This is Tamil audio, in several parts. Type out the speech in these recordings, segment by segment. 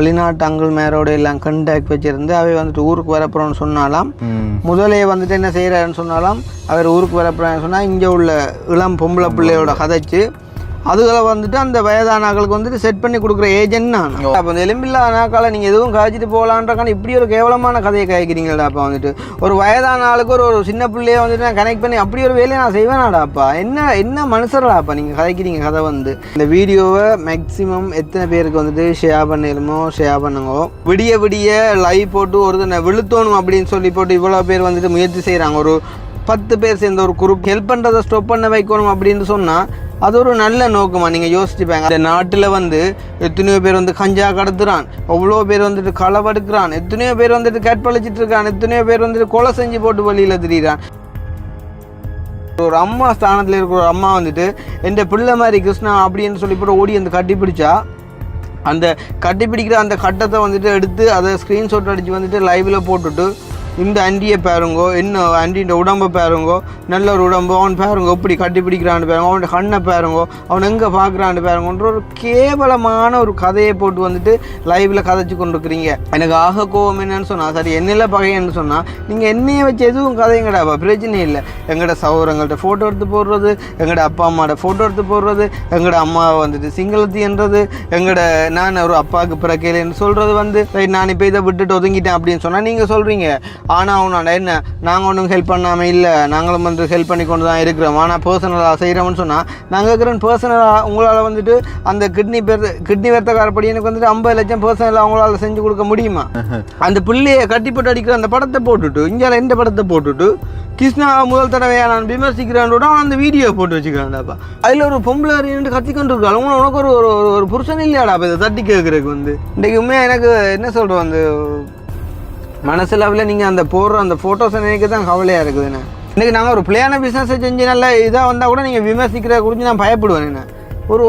வெளிநாட்டு அங்கிள் மேரோட எல்லாம் கண்டாக்ட் வச்சிருந்து அவை வந்துட்டு ஊருக்கு வரப்போறோம்னு சொன்னாலாம். முதலே வந்துட்டு என்ன செய்கிறாருன்னு சொன்னாலாம், அவர் ஊருக்கு வரப்போறான்னு சொன்னால் இங்கே உள்ள இளம் பொம்பளை பிள்ளையோட கதைச்சு அதுகளை வந்துட்டு அந்த வயதான ஆக்களுக்கு வந்துட்டு செட் பண்ணி கொடுக்குற ஏஜென்ட் நான். அப்போ இந்த எலும்பில்லாத நாக்கால நீங்கள் எதுவும் காய்ச்சிட்டு போகலான்றக்கான இப்படி ஒரு கேவலமான கதையை காய்க்கிறீங்களா? அப்போ வந்துட்டு ஒரு வயதான ஆளுக்கு ஒரு சின்ன பிள்ளையை வந்துட்டு நான் கனெக்ட் பண்ணி அப்படி ஒரு வேலையை நான் செய்வேனாடாப்பா? என்ன மனுஷர்களாப்பா நீங்கள் கதைக்கிறீங்க கதை வந்து? இந்த வீடியோவை மேக்ஸிமம் எத்தனை பேருக்கு வந்துட்டு ஷேர் பண்ணலுமோ ஷேர் பண்ணுங்க. விடிய விடிய லைவ் போட்டு ஒரு விழுத்தோணும் அப்படின்னு சொல்லி போட்டு இவ்வளோ பேர் வந்துட்டு முயற்சி செய்கிறாங்க. ஒரு 10 பேர் சேர்ந்த ஒரு குரூப் ஹெல்ப் பண்ணுறதை ஸ்டாப் பண்ண வைக்கணும் அப்படின்னு சொன்னால் அது ஒரு நல்ல நோக்கமா? நீங்கள் யோசிச்சுப்பாங்க. இந்த நாட்டில் வந்து எத்தனையோ பேர் வந்து கஞ்சா கடத்துறான், அவ்வளோ பேர் வந்துட்டு களவெடுக்கிறான், எத்தனையோ பேர் வந்துட்டு கற்பழிச்சிட்டு இருக்கான், எத்தனையோ பேர் வந்துட்டு கொலை செஞ்சு போட்டு வழியில் திரிகிறான். ஒரு அம்மா ஸ்தானத்தில் இருக்கிற ஒரு அம்மா வந்துட்டு என் பிள்ளை மாதிரி கிருஷ்ணா அப்படின்னு சொல்லி போட்டு ஓடி வந்து கட்டி பிடிச்சா அந்த கட்டி பிடிக்கிற அந்த கட்டத்தை வந்துட்டு எடுத்து அதை ஸ்க்ரீன்ஷாட் அடித்து வந்துட்டு லைவில் போட்டுட்டு இந்த ஆண்டியை பாருங்கோ, என்ன ஆண்டியோட உடம்பை பாருங்கோ, நல்ல ஒரு உடம்பு, அவன் பாருங்கோ எப்படி கட்டி பிடிக்கிறான்னு பாருங்க, அவனோட கண்ணை பாருங்கோ, அவன் எங்கே பார்க்குறான்னு பாருங்கன்ற ஒரு கேவலமான ஒரு கதையை போட்டு வந்துட்டு லைவில் கதைச்சு கொண்டிருக்கிறீங்க. எனக்கு ஆக கோவம் என்னன்னு சொன்னால், சரி என்னில் பகைன்னு சொன்னால் நீங்கள் என்னையை வச்சு எதுவும் கதைங்கடாப்பா, பிரச்சனை இல்லை. எங்களோட சகோதரங்கள்ட்ட ஃபோட்டோ எடுத்து போடுறது, எங்களோட அப்பா அம்மாவோட ஃபோட்டோ எடுத்து போடுறது, எங்களோட அம்மாவை வந்துட்டு சிங்களத்தின்றது, எங்களோட நான் ஒரு அப்பாவுக்கு பிறக்கையிலன்னு சொல்கிறது வந்து நான் இப்போ இதை விட்டுட்டு ஒதுங்கிட்டேன் அப்படின்னு சொன்னால் நீங்கள் சொல்கிறீங்க. ஆனால் அவனாண்டா என்ன நாங்கள் ஒன்றும் ஹெல்ப் பண்ணாமல் இல்லை, நாங்களும் வந்து ஹெல்ப் பண்ணி கொண்டு தான் இருக்கிறோம், ஆனால் பர்சனலாக செய்கிறோம்னு சொன்னால் நாங்கள் இருக்கிற பர்சனலாக உங்களால் வந்துட்டு அந்த கிட்னி வெர்த்தக்காரப்படி எனக்கு வந்துட்டு 50 லட்சம் பர்சனலாக அவங்களால செஞ்சு கொடுக்க முடியுமா? அந்த பிள்ளையை கட்டிப்பட்டு அடிக்கிற அந்த படத்தை போட்டுட்டு இங்கே எந்த படத்தை போட்டுட்டு கிருஷ்ணா முதல் தடவையா நான் விமர்சிக்கிறான்டா அவன் அந்த வீடியோ போட்டு வச்சுக்கிறான்டாப்பா. அதில் ஒரு பொம்பளை அறிந்து கத்திக்கொண்டு இருக்காள். உனக்கு ஒரு புருஷன் இல்லையாடா இதை தட்டி கேட்குறதுக்கு வந்து இன்றைக்கு உண்மையாக எனக்கு என்ன சொல்கிறோம் அந்த மனசில் நீங்கள் அந்த போடுற அந்த ஃபோட்டோஸை நினைக்க தான் கவலையாக இருக்குதுண்ணே. இன்றைக்கி நாங்கள் ஒரு பிள்ளையான பிஸ்னஸை செஞ்சு நல்லா இதாக வந்தால் கூட நீங்கள் விமர்சிக்கிற குறித்து நான் பயப்படுவேன். என்ன ஒரு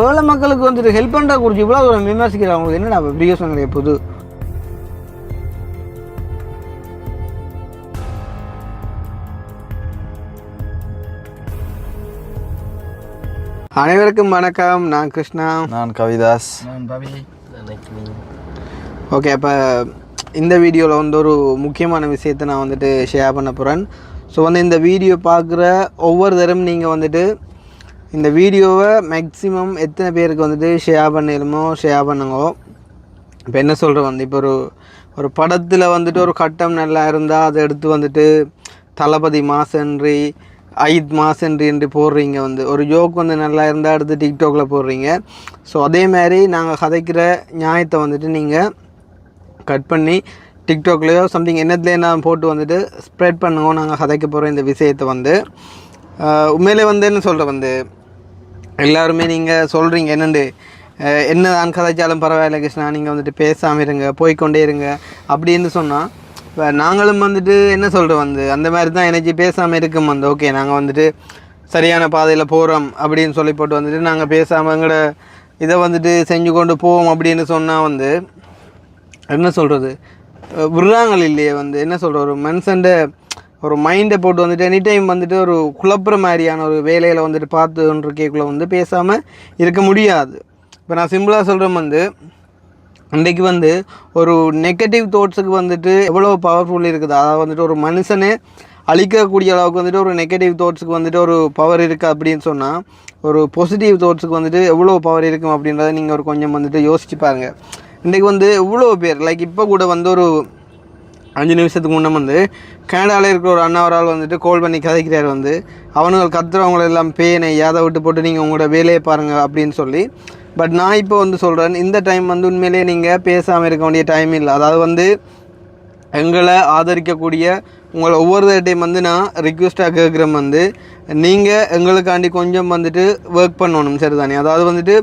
ஏழை மக்களுக்கு வந்துட்டு ஹெல்ப் பண்ணுற குறித்து இவ்வளோ ஒரு விமர்சிக்கிற அவங்களுக்கு என்னடா பிரியோசனம் கிடையாது புது. அனைவருக்கும் வணக்கம். நான் கிருஷ்ணா. நான் கவிதாஸ். நான் பவி. ஓகே, அப்போ இந்த வீடியோவில் வந்து ஒரு முக்கியமான விஷயத்தை நான் வந்துட்டு ஷேர் பண்ண போகிறேன். ஸோ வந்து இந்த வீடியோ பார்க்குற ஒவ்வொரு தரம் நீங்கள் வந்துட்டு இந்த வீடியோவை மேக்ஸிமம் எத்தனை பேருக்கு வந்துட்டு ஷேர் பண்ணலுமோ ஷேர் பண்ணுங்க. இப்போ என்ன சொல்கிறேன் வந்து இப்போ ஒரு படத்தில் வந்துட்டு ஒரு கட்டம் நல்லா இருந்தால் அதை எடுத்து வந்துட்டு தளபதி மாசன்றி ஐத் மாசன்றி என்று போடுறீங்க. வந்து ஒரு ஜோக் வந்து நல்லா இருந்தால் எடுத்து டிக்டாக்ல போடுறீங்க. ஸோ அதே மாதிரி நாங்கள் கதைக்கிற நியாயத்தை வந்துட்டு நீங்கள் கட் பண்ணி டிக்டாக்லேயோ சம்திங் என்னத்துலேயே நான் போட்டு வந்துட்டு ஸ்ப்ரெட் பண்ணுவோம். நாங்கள் கதைக்க போகிற இந்த விஷயத்தை வந்து உண்மையிலே வந்து என்ன சொல்கிறேன் வந்து எல்லாருமே நீங்கள் சொல்கிறீங்க என்னண்டு என்ன நான் கதைச்சாலும் பரவாயில்ல கிருஷ்ணா நீங்கள் வந்துட்டு பேசாமல் இருங்க, போய்கொண்டே இருங்க அப்படின்னு சொன்னால் இப்போ நாங்களும் வந்துட்டு என்ன சொல்கிறோம் வந்து அந்த மாதிரி தான் எனர்ஜி பேசாமல் இருக்கும் வந்து ஓகே நாங்கள் வந்துட்டு சரியான பாதையில் போகிறோம் அப்படின்னு சொல்லி போட்டு வந்துட்டு நாங்கள் பேசாமல் எங்களோட இதை வந்துட்டு செஞ்சு கொண்டு போவோம் அப்படின்னு சொன்னால் வந்து என்ன சொல்கிறது விடுறாங்கள் இல்லையே வந்து என்ன சொல்கிற ஒரு மனுஷன்ட ஒரு மைண்டை போட்டு வந்துட்டு எனி டைம் வந்துட்டு ஒரு குழப்புற மாதிரியான ஒரு வேலையில் வந்துட்டு பார்த்துன்றக்குள்ளே வந்து பேசாமல் இருக்க முடியாது. இப்போ நான் சிம்பிளாக சொல்கிறேன் வந்து இன்றைக்கு வந்து ஒரு நெகட்டிவ் தாட்ஸுக்கு வந்துட்டு எவ்வளோ பவர்ஃபுல் இருக்குது. அதாவது வந்துட்டு ஒரு மனுஷனே அழிக்கக்கூடிய அளவுக்கு வந்துட்டு ஒரு நெகட்டிவ் தாட்ஸுக்கு வந்துட்டு ஒரு பவர் இருக்குது அப்படின்னு சொன்னால் ஒரு பாசிட்டிவ் தாட்ஸுக்கு வந்துட்டு எவ்வளோ பவர் இருக்கும் அப்படின்றத நீங்கள் ஒரு கொஞ்சம் வந்துட்டு யோசிச்சு பாருங்கள். இன்றைக்கு வந்து இவ்வளோ பேர் லைக் இப்போ கூட வந்து ஒரு 5 நிமிஷத்துக்கு முன்னே வந்து கனடாவில் இருக்கிற ஒரு அண்ணாவரால் வந்துட்டு கால் பண்ணி கதைக்கிறார் வந்து அவனுங்கள் கத்துறவங்களை எல்லாம் பேனை யாதை விட்டு போட்டு நீங்கள் உங்களோட வேலையை பாருங்கள் அப்படின்னு சொல்லி. பட் நான் இப்போ வந்து சொல்கிறேன் இந்த டைம் வந்து உண்மையிலேயே நீங்கள் பேசாமல் இருக்க வேண்டிய டைம் இல்லை. அதாவது வந்து எங்களை ஆதரிக்கக்கூடிய உங்களை ஒவ்வொரு டைம் வந்து நான் ரிக்வெஸ்ட்டாக கேட்குறேன் வந்து நீங்கள் எங்களுக்காண்டி கொஞ்சம் வந்துட்டு ஒர்க் பண்ணணும் சரிதானே. அதாவது வந்துட்டு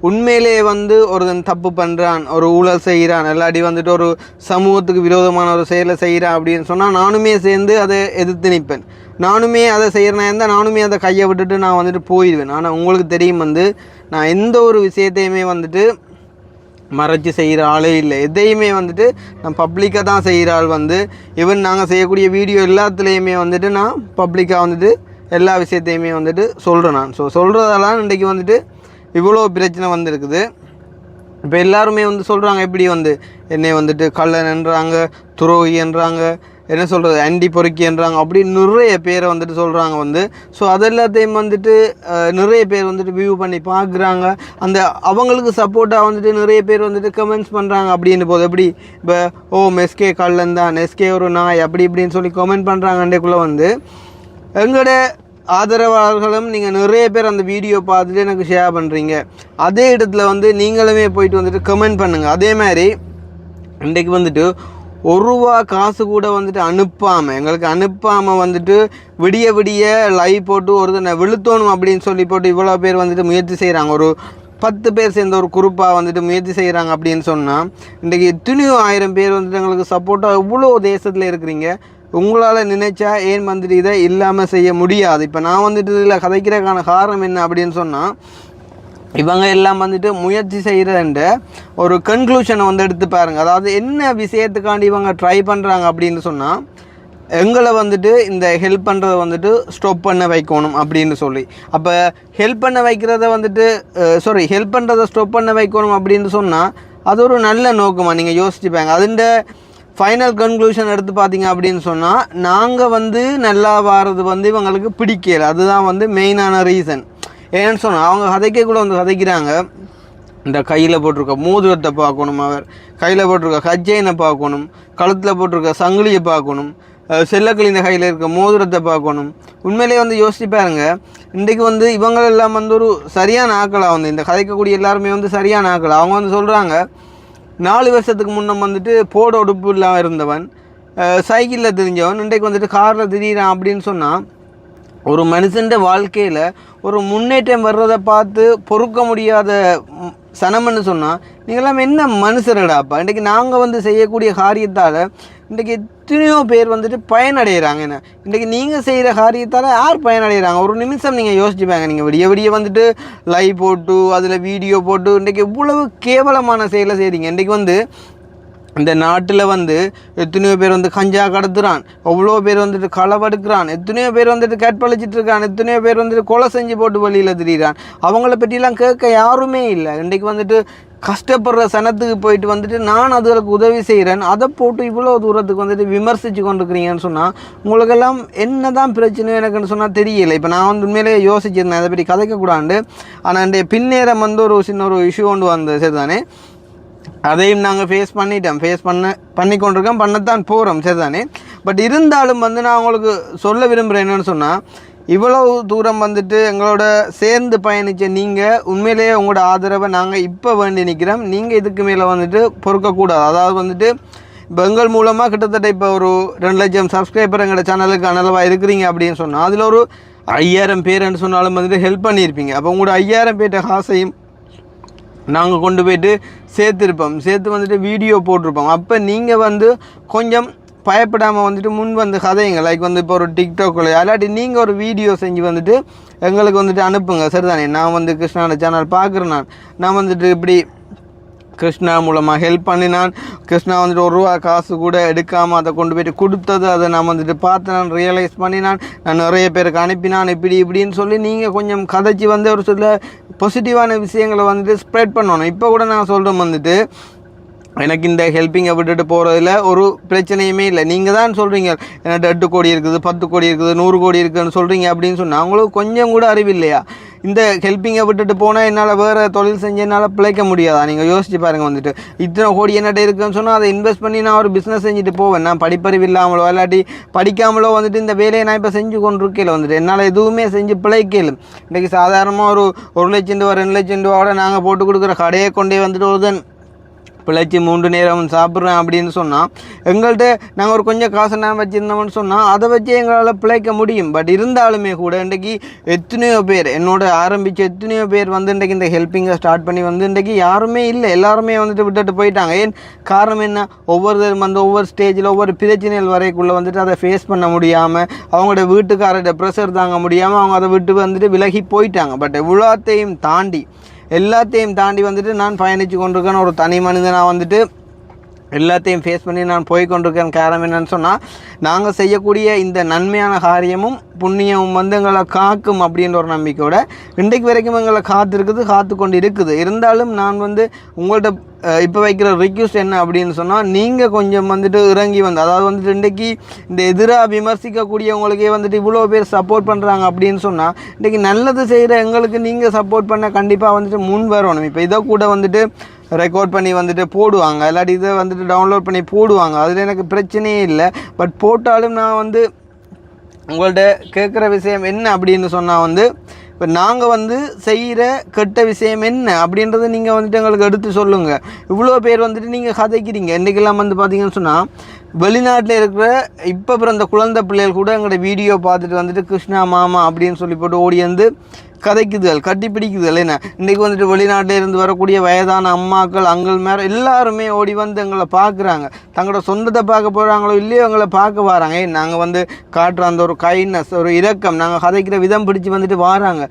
உண்மையிலே வந்து ஒருத்தன் தப்பு பண்ணுறான், ஒரு ஊழல் செய்கிறான், இல்லாட்டி வந்துட்டு ஒரு சமூகத்துக்கு விரோதமான ஒரு செயலை செய்கிறான் அப்படின்னு சொன்னால் நானுமே சேர்ந்து அதை எதிர்த்து நிற்பேன். நானுமே அதை செய்கிறேன்னா இருந்தால் நானுமே அதை கையை விட்டுட்டு நான் வந்துட்டு போயிடுவேன். ஆனால் உங்களுக்கு தெரியும் வந்து நான் எந்த ஒரு விஷயத்தையுமே வந்துட்டு மறைச்சி செய்கிற ஆளே இல்லை. எதையுமே வந்துட்டு நான் பப்ளிக்காக தான் செய்கிற ஆள் வந்து ஈவன் நாங்கள் செய்யக்கூடிய வீடியோ எல்லாத்துலேயுமே வந்துட்டு நான் பப்ளிக்காக வந்துட்டு எல்லா விஷயத்தையுமே வந்துட்டு சொல்கிறேன் நான். ஸோ சொல்கிறதெல்லாம் இன்றைக்கி வந்துட்டு இவ்வளோ பிரச்சனை வந்துருக்குது. இப்போ எல்லாருமே வந்து சொல்கிறாங்க எப்படி வந்து என்னை வந்துட்டு கள்ளன்ன்றாங்க, துரோகின்றாங்க, என்ன சொல்கிறது ஆண்டி பொறுக்கின்றாங்க, அப்படி நிறைய பேரை வந்துட்டு சொல்கிறாங்க வந்து. ஸோ அதெல்லாத்தையும் வந்துட்டு நிறைய பேர் வந்துட்டு வியூ பண்ணி பார்க்குறாங்க. அந்த அவங்களுக்கு சப்போர்ட்டாக வந்துட்டு நிறைய பேர் வந்துட்டு கமெண்ட்ஸ் பண்ணுறாங்க அப்படின்னு போது எப்படி இப்போ எஸ்கே கள்ளன் தான், எஸ்கே ஒரு நாய் அப்படி இப்படின்னு சொல்லி கமெண்ட் பண்ணுறாங்கன்றக்குள்ளே வந்து எங்களோட ஆதரவாளர்களும் நீங்கள் நிறைய பேர் அந்த வீடியோ பார்த்துட்டு எனக்கு ஷேர் பண்ணுறீங்க. அதே இடத்துல வந்து நீங்களுமே போயிட்டு வந்துட்டு கமெண்ட் பண்ணுங்கள். அதே மாதிரி இன்றைக்கு வந்துட்டு ₹1 காசு கூட வந்துட்டு எங்களுக்கு அனுப்பாமல் வந்துட்டு விடிய விடிய லைவ் போட்டு ஒருத்தனை விழுத்தணும் அப்படின்னு சொல்லி போட்டு இவ்வளோ பேர் வந்துட்டு முயற்சி செய்கிறாங்க. ஒரு 10 பேர் சேர்ந்த ஒரு குரூப்பாக வந்துட்டு முயற்சி செய்கிறாங்க அப்படின்னு சொன்னால் இன்றைக்கி எத்தனையோ 1000 பேர் வந்துட்டு எங்களுக்கு சப்போர்ட்டாக இவ்வளோ தேசத்தில் இருக்கிறீங்க. உங்களால் நினைச்சா ஏன் வந்துட்டு இதை இல்லாமல் செய்ய முடியாது. இப்போ நான் வந்துட்டு இதில் கதைக்கிறதுக்கான காரணம் என்ன அப்படின்னு சொன்னால் இவங்க எல்லாம் வந்துட்டு முயற்சி செய்கிறன்ற ஒரு கன்க்ளூஷனை வந்து எடுத்து பாருங்கள். அதாவது என்ன விஷயத்துக்காண்டி இவங்க ட்ரை பண்ணுறாங்க அப்படின்னு சொன்னால் எங்களை வந்துட்டு இந்த ஹெல்ப் பண்ணுறத வந்துட்டு ஸ்டாப் பண்ண வைக்கணும் அப்படின்னு சொல்லி. அப்போ ஹெல்ப் பண்ண வைக்கிறத வந்துட்டு ஹெல்ப் பண்ணுறதை ஸ்டாப் பண்ண வைக்கணும் அப்படின்னு சொன்னால் அது ஒரு நல்ல நோக்கமாக நீங்கள் யோசிச்சுப்பாங்க. அதுண்ட ஃபைனல் கன்க்ளூஷன் எடுத்து பார்த்தீங்க அப்படின்னு சொன்னால் நாங்கள் வந்து நல்லா வாரது வந்து இவங்களுக்கு பிடிக்கல. அதுதான் வந்து மெயினான ரீசன். ஏன்னு சொன்னால் அவங்க கதைக்கக்குள்ளே வந்து கதைக்கிறாங்க, இந்த கையில் போட்டிருக்க மோதிரத்தை பார்க்கணும், அவர் கையில் போட்டிருக்க கஜ்ஜைனை பார்க்கணும், கழுத்தில் போட்டிருக்க சங்கிலியை பார்க்கணும், செல்லக்கிளிந்த கையில் இருக்க மோதிரத்தை பார்க்கணும். உண்மையிலேயே வந்து யோசிச்சு பாருங்க, இன்றைக்கு வந்து இவங்களெல்லாம் வந்து ஒரு சரியான ஆக்களாக வந்து இந்த கதைக்கக்கூடிய எல்லாருமே வந்து சரியான ஆக்கள். அவங்க வந்து சொல்கிறாங்க 4 வருஷத்துக்கு முன்னே வந்துட்டு போட உடுப்பு இல்லாமல் இருந்தவன், சைக்கிளில் திரிஞ்சவன் இன்றைக்கு வந்துட்டு காரில் திரியிறான் அப்படின்னு சொன்னால் ஒரு மனுஷன் வாழ்க்கையில் ஒரு முன்னேற்றம் வர்றதை பார்த்து பொறுக்க முடியாத சனம்னு சொன்னால் நீங்களாம் என்ன மனுஷரடாப்பா. இன்றைக்கி நாங்கள் வந்து செய்யக்கூடிய காரியத்தால் இன்றைக்கி எத்தனையோ பேர் வந்துட்டு பயனடைகிறாங்க. என்ன இன்றைக்கி நீங்கள் செய்கிற காரியத்தால் யார் பயனடைகிறாங்க? ஒரு நிமிஷம் நீங்கள் யோசிச்சுப்பாங்க. நீங்கள் விடிய விடிய வந்துட்டு லைவ் போட்டு அதில் வீடியோ போட்டு இன்றைக்கி இவ்வளவு கேவலமான செயலை செய்கிறீங்க. இன்றைக்கி வந்து இந்த நாட்டில் வந்து எத்தனையோ பேர் வந்து கஞ்சா கடத்துறான், எவ்வளோ பேர் வந்துட்டு களவெடுக்கிறான், எத்தனையோ பேர் வந்துட்டு கற்பழிச்சிட்டு இருக்கான், எத்தனையோ பேர் வந்துட்டு கொலை செஞ்சு போட்டு வழியில் திரிகிறான். அவங்கள பற்றிலாம் கேட்க யாருமே இல்லை. இன்றைக்கு வந்துட்டு கஷ்டப்படுற சனத்துக்கு போயிட்டு வந்துட்டு நான் அதுகளுக்கு உதவி செய்கிறேன், அதை போட்டு இவ்வளோ தூரத்துக்கு வந்துட்டு விமர்சித்து கொண்டிருக்கிறீங்கன்னு சொன்னால் உங்களுக்கெல்லாம் என்ன தான் பிரச்சனை எனக்குன்னு சொன்னால் தெரியலை. இப்போ நான் வந்து உண்மையிலேயே யோசிச்சிருந்தேன் அதை பற்றி கதைக்கக்கூடாது. ஆனால் இந்த பின்னேரம் வந்து ஒரு சின்ன ஒரு இஷ்யூ கொண்டு வந்தது சரிதானே, அதையும் நாங்கள் ஃபேஸ் பண்ணி கொண்டிருக்கோம், பண்ணத்தான் போகிறோம் சரிதானே. பட் இருந்தாலும் வந்து நான் உங்களுக்கு சொல்ல விரும்புகிறேன் என்னென்னு சொன்னால் இவ்வளவு தூரம் வந்துட்டு எங்களோட சேர்ந்து பயணித்த நீங்கள் உண்மையிலேயே உங்களோட ஆதரவை நாங்கள் இப்போ வேண்டி நிற்கிறோம். நீங்கள் இதுக்கு மேலே வந்துட்டு பொறுக்கக்கூடாது. அதாவது வந்துட்டு இப்போ எங்கள் மூலமாக கிட்டத்தட்ட இப்போ ஒரு 2 லட்சம் சப்ஸ்கிரைபர் எங்களோட சேனலுக்கு அனளவாக இருக்கிறீங்க அப்படின்னு சொன்னால் அதில் ஒரு 5000 பேர்ன்னு சொன்னாலும் வந்துட்டு ஹெல்ப் பண்ணியிருப்பீங்க. அப்போ உங்களோட 5000 பேர்ட்ட காசையும் நாங்கள் கொண்டு போய்ட்டு சேர்த்து வந்துட்டு வீடியோ போட்டிருப்போம். அப்போ நீங்கள் வந்து கொஞ்சம் பயப்படாமல் வந்துட்டு முன் வந்து கதைங்க லைக் வந்து இப்போ ஒரு டிக்டாக்கில் இல்லாட்டி நீங்கள் ஒரு வீடியோ செஞ்சு வந்துட்டு எங்களுக்கு வந்துட்டு அனுப்புங்க சரிதானே. நான் வந்து கிருஷ்ணாவோட சேனல் பார்க்குறேன், நான் வந்துட்டு இப்படி கிருஷ்ணா மூலமாக ஹெல்ப் பண்ணினான், கிருஷ்ணா வந்துட்டு ₹1 காசு கூட எடுக்காமல் அதை கொண்டு போய்ட்டு கொடுத்தது அதை நான் வந்துட்டு பார்த்து நான் ரியலைஸ் பண்ணினான், நான் நிறைய பேருக்கு அனுப்பினான் இப்படின்னு சொல்லி நீங்கள் கொஞ்சம் கதைச்சி வந்து ஒரு சில பாசிட்டிவான விஷயங்களை வந்துட்டு ஸ்ப்ரெட் பண்ணணும். இப்போ கூட நான் சொல்கிறேன் வந்துட்டு எனக்கு இந்த ஹெல்ப்பிங்கை விட்டுட்டு போகிறதுல ஒரு பிரச்சனையுமே இல்லை. நீங்கள் தான் சொல்கிறீங்க எனக்கு 8 கோடி இருக்குது, 10 கோடி இருக்குது, 100 கோடி இருக்குதுன்னு சொல்கிறீங்க அப்படின்னு சொன்னால் அவங்களுக்கு கொஞ்சம் கூட அறிவு இல்லையா? இந்த ஹெல்ப்பிங்கை விட்டுட்டு போனால் என்னால் வேறு தொழில் செஞ்சு என்னால் பிழைக்க முடியாதா? நீங்கள் யோசிச்சு பாருங்கள். வந்துட்டு இத்தனை கோடி என்னட்ட இருக்குன்னு சொன்னால் அதை இன்வெஸ்ட் பண்ணி நான் ஒரு பிஸ்னஸ் செஞ்சுட்டு போவேன். நான் படிப்பறிவு இல்லாமலோ இல்லாட்டி படிக்காமலோ வந்துட்டு இந்த வேலையை நான் இப்போ செஞ்சு கொண்டு இருக்கல வந்துட்டு என்னால் எதுவுமே செஞ்சு பிழைக்கல. இன்றைக்கி சாதாரணமாக ஒரு ₹1 லட்சம் ₹2 லட்சம் நாங்கள் போட்டு கொடுக்குற கடையை கொண்டே வந்துட்டு ஒரு பிழைச்சி 3 நேரம் சாப்பிட்றேன் அப்படின்னு சொன்னால் எங்கள்கிட்ட நாங்கள் ஒரு கொஞ்சம் காசு நான் வச்சுருந்தோம்னு சொன்னால் அதை வச்சு எங்களால் பிழைக்க முடியும். பட் இருந்தாலுமே கூட இன்றைக்கி எத்தனையோ பேர் என்னோட ஆரம்பித்த எத்தனையோ பேர் வந்து இன்றைக்கி இந்த ஹெல்ப்பிங்கை ஸ்டார்ட் பண்ணி வந்து இன்றைக்கி யாருமே இல்லை, எல்லாருமே வந்துட்டு விட்டுட்டு போயிட்டாங்க. ஏன் காரணம் என்ன? ஒவ்வொருத்தரும் வந்து ஒவ்வொரு ஸ்டேஜில் ஒவ்வொரு பிரச்சனைகள் வரைக்குள்ளே வந்துட்டு அதை ஃபேஸ் பண்ண முடியாமல் அவங்களோட வீட்டுக்காரோட ப்ரெஷர் தாங்க முடியாமல் அவங்க அதை விட்டு வந்துட்டு விலகி போயிட்டாங்க. பட் எல்லாத்தையும் தாண்டி வந்துட்டு நான் பயணித்து கொண்டிருக்கேன். ஒரு தனி மனிதனாக வந்துட்டு எல்லாத்தையும் ஃபேஸ் பண்ணி நான் போய் கொண்டிருக்கேன். காரணம் என்னன்னு சொன்னால், நாங்கள் செய்யக்கூடிய இந்த நன்மையான காரியமும் புண்ணியமும் வந்து எங்களை காக்கும் அப்படின்ற ஒரு நம்பிக்கையோட இன்றைக்கு வரைக்கும் எங்களை காத்து கொண்டு இருக்குது. இருந்தாலும் நான் வந்து உங்கள்கிட்ட இப்போ வைக்கிற ரிக்வெஸ்ட் என்ன அப்படின்னு சொன்னால், நீங்கள் கொஞ்சம் வந்துட்டு இறங்கி வந்து, அதாவது வந்துட்டு இன்றைக்கி இந்த எதிராக விமர்சிக்கக்கூடியவங்களுக்கே வந்துட்டு இவ்வளோ பேர் சப்போர்ட் பண்ணுறாங்க அப்படின்னு சொன்னால், இன்றைக்கி நல்லது செய்கிற எங்களுக்கு நீங்கள் சப்போர்ட் பண்ண கண்டிப்பாக வந்துட்டு முன் வரணும். இப்போ இதை கூட வந்துட்டு ரெக்கார்ட் பண்ணி வந்துட்டு போடுவாங்க, இல்லாட்டி இதை வந்துட்டு டவுன்லோட் பண்ணி போடுவாங்க, அதில் எனக்கு பிரச்சனையே இல்லை. பட் போட்டாலும் நான் வந்து உங்கள்கிட்ட கேட்குற விஷயம் என்ன அப்படின்னு சொன்னால் வந்து, இப்போ நாங்கள் வந்து செய்கிற கெட்ட விஷயம் என்ன அப்படின்றத நீங்கள் வந்துட்டு எங்களுக்கு எடுத்து சொல்லுங்கள். இவ்வளோ பேர் வந்துட்டு நீங்கள் கதைக்கிறீங்க. இன்றைக்கெல்லாம் வந்து பார்த்தீங்கன்னு சொன்னால், வெளிநாட்டில் இருக்கிற இப்போ பிறந்த குழந்தை பிள்ளைகள் கூட எங்களோட வீடியோ பார்த்துட்டு வந்துட்டு கிருஷ்ணா மாமா அப்படின்னு சொல்லி போட்டு ஓடி வந்து கதைக்குதுகள், கட்டி பிடிக்குதுகள். என்ன இன்றைக்கி வந்துட்டு வெளிநாட்டில் இருந்து வரக்கூடிய வயதான அம்மாக்கள் அங்கள் மேலே எல்லாருமே ஓடி வந்து எங்களை பார்க்குறாங்க. தங்களோட சொந்தத்தை பார்க்க போகிறாங்களோ இல்லையோ எங்களை பார்க்க வராங்க. நாங்கள் வந்து காட்டுற அந்த ஒரு கைண்ட்னஸ், ஒரு இரக்கம், நாங்கள் கதைக்கிற விதம் பிடிச்சி வந்துட்டு வராங்க.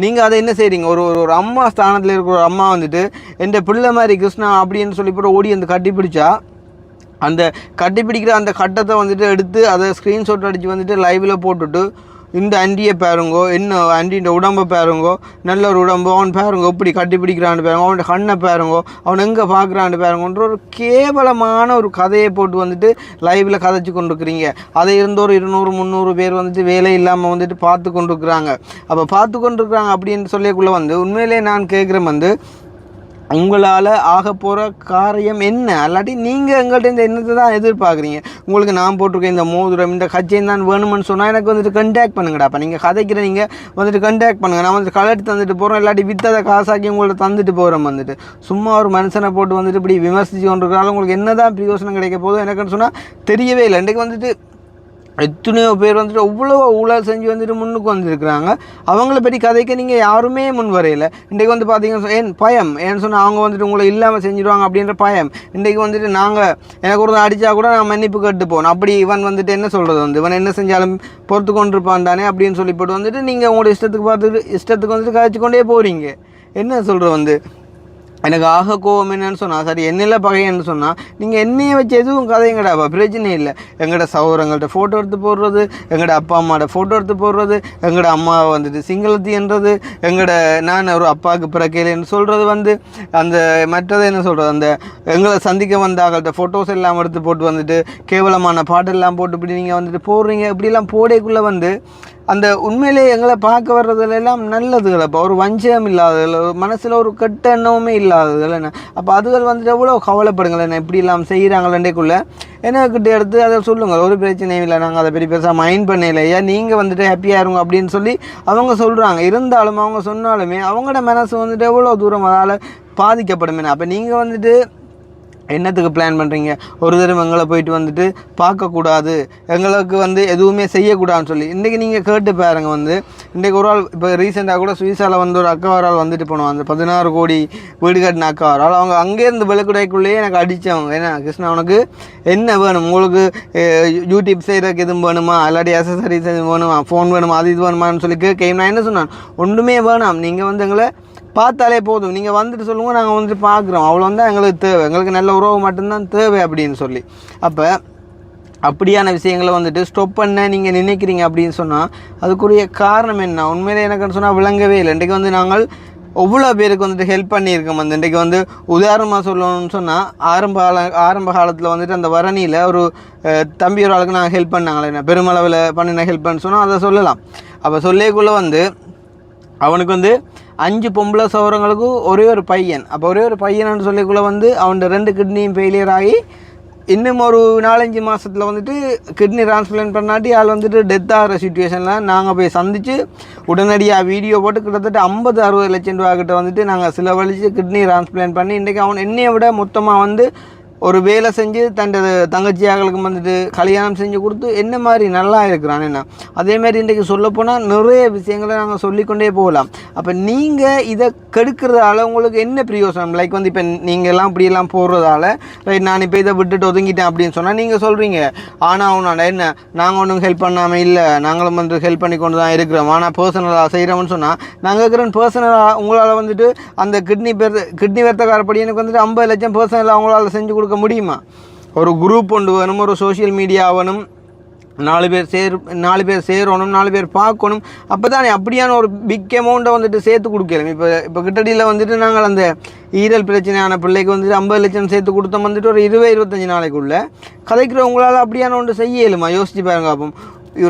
நீங்கள் அதை என்ன செய்கிறீங்க? ஒரு அம்மா ஸ்தானத்தில் இருக்கிற ஒரு அம்மா வந்துட்டு என் பிள்ளை மாதிரி கிருஷ்ணா அப்படின்னு சொல்லி போட்டு ஓடி வந்து கட்டி பிடிச்சா, அந்த கட்டி பிடிக்கிற அந்த கட்டத்தை வந்துட்டு எடுத்து அதை ஸ்க்ரீன்ஷாட் அடித்து வந்துட்டு லைவில் போட்டுட்டு, இந்த ஆண்டியை பாருங்கோ, இன்னும் ஆண்டியோட உடம்பை பாருங்கோ, நல்ல ஒரு உடம்பு, அவன் பாருங்கோ இப்படி கட்டி பிடிக்கிறான்னு பாருங்க, அவனோட கண்ணை பாருங்கோ, அவன் எங்கே பார்க்குறான்னு பாருங்கன்ற ஒரு கேவலமான ஒரு கதையை போட்டு வந்துட்டு லைவில் கதைச்சி கொண்டுருக்குறீங்க. அதை இருந்த ஒரு 200-300 பேர் வந்துட்டு வேலை இல்லாமல் வந்துட்டு பார்த்து கொண்டுருக்குறாங்க. அப்போ பார்த்து கொண்டுருக்குறாங்க அப்படின்னு சொல்லிக்குள்ளே வந்து உண்மையிலே நான் கேட்குறேன் வந்து, உங்களால் ஆக போகிற காரியம் என்ன? அல்லாட்டி நீங்கள் எங்கள்கிட்ட இந்த என்னத்தை தான் எதிர்பார்க்குறீங்க? உங்களுக்கு நான் போட்டிருக்கேன் இந்த மோதிரம், இந்த கச்சையும் தான் வேணுமென்னு சொன்னால் எனக்கு வந்துட்டு கண்டாக்ட் பண்ணுங்கடா. அப்போ நீங்கள் கதைக்கிற நீங்கள் வந்துட்டு கண்டாக்ட் பண்ணுங்கள். நான் வந்து கலட்டி தந்துட்டு போகிறோம், இல்லாட்டி வித்ததை காசாக்கி உங்கள்கிட்ட தந்துட்டு போகிறோம். வந்துட்டு சும்மா ஒரு மனுஷனை போட்டு வந்துட்டு இப்படி விமர்சித்து கொண்டிருக்கிறாலும் உங்களுக்கு என்ன தான் பிரயோசனம் கிடைக்க போதும் எனக்குன்னு சொன்னால் தெரியவே இல்லை. இன்றைக்கு வந்துட்டு எத்தனையோ பேர் வந்துட்டு எவ்வளோ ஊழல் செஞ்சு வந்துட்டு முன்னுக்கு வந்துருக்குறாங்க. அவங்கள பற்றி கதைக்க நீங்கள் யாருமே முன் வரையில. இன்றைக்கு வந்து பார்த்தீங்கன்னா ஏன் பயம், ஏன்னு சொன்னால் அவங்க வந்துட்டு உங்களை இல்லாமல் செஞ்சுடுவாங்க அப்படின்ற பயம். இன்றைக்கு வந்துட்டு எனக்கு ஒரு அடித்தா கூட நான் மன்னிப்பு கேட்டு போகணும். அப்படி இவன் வந்துட்டு என்ன சொல்கிறது, வந்து இவன் என்ன செஞ்சாலும் பொறுத்து கொண்டிருப்பான் தானே அப்படின்னு சொல்லி போட்டு வந்துட்டு நீங்கள் உங்களோட இஷ்டத்துக்கு வந்துட்டு கதைச்சு கொண்டே போகிறீங்க. என்ன சொல்கிறது வந்து, எனக்கு ஆக கோவம் என்னன்னு சொன்னால், சரி என்னில் பகைன்னு சொன்னால், நீங்கள் என்னையை வச்சு எதுவும் கதைங்கடாப்பா, பிரச்சனை இல்லை. எங்களோட சகோதரங்கள்ட்ட ஃபோட்டோ எடுத்து போடுறது, எங்களோட அப்பா அம்மாவோட ஃபோட்டோ எடுத்து போடுறது, எங்களோட அம்மாவை வந்துட்டு சிங்களத்தின்றது, நான் ஒரு அப்பாவுக்கு பிறக்கையிலன்னு சொல்கிறது வந்து, அந்த மற்றதை என்ன சொல்கிறது, அந்த எங்களை சந்திக்க வந்த அவங்கள்ட்ட ஃபோட்டோஸ் எல்லாம் எடுத்து போட்டு வந்துட்டு கேவலமான பாட்டெல்லாம் போட்டு இப்படி நீங்கள் வந்துட்டு போடுறீங்க. இப்படிலாம் போடைக்குள்ளே வந்து அந்த உண்மையிலே எங்களை பார்க்க வர்றதுலாம் நல்லதுகள். அப்போ ஒரு வஞ்சகம் இல்லாததில், மனசில் ஒரு கெட்ட எண்ணமுமே இல்லாததில் என்ன. அப்போ அதுகள் வந்துட்டு எவ்வளோ கவலைப்படுங்கள் என்ன இப்படி எல்லாம் செய்கிறாங்களேக்குள்ளே என்னக்கிட்ட எடுத்து அதை சொல்லுங்கள். ஒரு பிரச்சனையும் இல்லை, நாங்கள் அதை பெருசாக மைண்ட் பண்ணலையா, நீங்கள் வந்துட்டு ஹாப்பியாக இருங்க அப்படின்னு சொல்லி அவங்க சொல்கிறாங்க. இருந்தாலும் அவங்க சொன்னாலுமே அவங்களோட மனசு வந்துட்டு எவ்வளோ தூரம் அதால் பாதிக்கப்படும் என்ன. அப்போ நீங்கள் வந்துட்டு என்னத்துக்கு பிளான் பண்ணுறீங்க? ஒரு தடவை எங்களை போயிட்டு வந்துட்டு பார்க்கக்கூடாது, எங்களுக்கு வந்து எதுவுமே செய்யக்கூடாதுன்னு சொல்லி இன்றைக்கி நீங்கள் கேட்டு பாருங்க. வந்து இன்றைக்கி ஒரு ஆள் இப்போ ரீசெண்டாக கூட சுவிஸாவில் வந்து ஒரு அக்கா ஒரு ஆள் வந்துட்டு போனோம், அந்த 16 கோடி வீடு கட்டின அக்கா ஒரு ஆள். அவங்க அங்கேருந்து விளக்குடைக்குள்ளேயே எனக்கு அடித்தவங்க. ஏன்னா கிருஷ்ணா உனக்கு என்ன வேணும், உங்களுக்கு யூடியூப் செய்கிறதுக்கு எதுவும் வேணுமா, இல்லாட்டி அசசரிஸ் எதுவும் வேணுமா, ஃபோன் வேணுமா, அது இது வேணுமான்னு சொல்லி கேட்க நான் என்ன சொன்னேன், ஒன்றுமே வேணாம், நீங்கள் வந்து எங்களை பார்த்தாலே போதும், நீங்கள் வந்துட்டு சொல்லுங்கள், நாங்கள் வந்துட்டு பார்க்குறோம், அவ்வளோ தான் எங்களுக்கு தேவை, எங்களுக்கு நல்ல உறவு மட்டும்தான் தேவை அப்படின்னு சொல்லி. அப்போ அப்படியான விஷயங்களை வந்துட்டு ஸ்டாப் பண்ண நீங்கள் நினைக்கிறீங்க அப்படின்னு சொன்னால் அதுக்குரிய காரணம் என்ன? உண்மையிலே எனக்குன்னு சொன்னால் விளங்கவே இல்லை. இன்றைக்கு வந்து நாங்கள் எவ்வளோ பேருக்கு வந்துட்டு ஹெல்ப் பண்ணியிருக்கோம். வந்து இன்றைக்கு வந்து உதாரணமாக சொல்லணும்னு சொன்னால், ஆரம்ப காலத்தில் வந்துட்டு அந்த வரணியில் ஒரு தம்பி ஒரு ஆளுக்கு நாங்கள் ஹெல்ப் பண்ணாங்களே, என்ன பெருமளவில் பண்ணின ஹெல்ப்னு சொன்னால் அதை சொல்லலாம். அப்போ சொல்லிக்குள்ளே வந்து அவனுக்கு வந்து 5 பொம்பளை சௌரங்களுக்கு ஒரே ஒரு பையன். அப்போ ஒரே ஒரு பையன்னு சொல்லிக்குள்ளே வந்து அவனோட 2 கிட்னியும் ஃபெயிலியர் ஆகி இன்னும் ஒரு 4-5 மாதத்தில் வந்துட்டு கிட்னி டிரான்ஸ்பிளான்ட் பண்ணாட்டி ஆள் வந்துட்டு டெத் ஆகிற சுச்சுவேஷனில் நாங்கள் போய் சந்தித்து உடனடியாக வீடியோ போட்டு கிட்டத்தட்ட 50-60 லட்சம் ரூபா கிட்ட வந்துட்டு நாங்கள் செலவழித்து கிட்னி டிரான்ஸ்பிளான்ட் பண்ணி இன்றைக்கி அவன் என்னையை விட மொத்தமாக வந்து ஒரு வேலை செஞ்சு தன் தங்கச்சியாக்களுக்கு வந்துட்டு கல்யாணம் செஞ்சு கொடுத்து என்ன மாதிரி நல்லா இருக்கிறான். என்ன அதேமாதிரி இன்றைக்கு சொல்லப்போனால் நிறைய விஷயங்களை நாங்கள் சொல்லிக்கொண்டே போகலாம். அப்போ நீங்கள் இதை கெடுக்கிறதால உங்களுக்கு என்ன பிரயோசனம்? லைக் வந்து இப்போ நீங்கள்லாம் இப்படியெல்லாம் போடுறதால ரைட் நான் இப்போ இதை விட்டுட்டு ஒதுங்கிட்டேன் அப்படின்னு சொன்னால் நீங்கள் சொல்கிறீங்க, ஆனால் அவனாண்ட என்ன நாங்கள் ஒன்றும் ஹெல்ப் பண்ணாமல் இல்லை, நாங்களும் வந்து ஹெல்ப் பண்ணி கொண்டு தான் இருக்கிறோம், ஆனால் பர்சனலாக செய்கிறோம்னு சொன்னால் நாங்கள் இருக்கிற பர்சனலாக உங்களால் வந்துட்டு அந்த கிட்னி வெர்த்தக்காரப்படி எனக்கு வந்துட்டு 50 லட்சம் பர்சனலாக அவங்களால செஞ்சு கொடுக்க கொடுக்க முடியுமா? ஒரு குரூப் ஒன்று வேணும், ஒரு சோஷியல் மீடியா வேணும், 4 பேர் சேரணும், 4 பேர் பார்க்கணும். அப்போ தானே அப்படியான ஒரு பிக் அமௌண்ட்டை வந்துட்டு சேர்த்து கொடுக்கலாம். இப்போ கிட்டடியில் வந்துட்டு நாங்கள் அந்த ஈரல் பிரச்சனையான பிள்ளைக்கு வந்துட்டு 50 லட்சம் சேர்த்து கொடுத்தோம் வந்துட்டு ஒரு 20-25 நாளைக்குள்ளே கதைக்கிறவங்களால் அப்படியான ஒன்று செய்ய இயலுமா? யோசிச்சு பாருங்க. அப்போ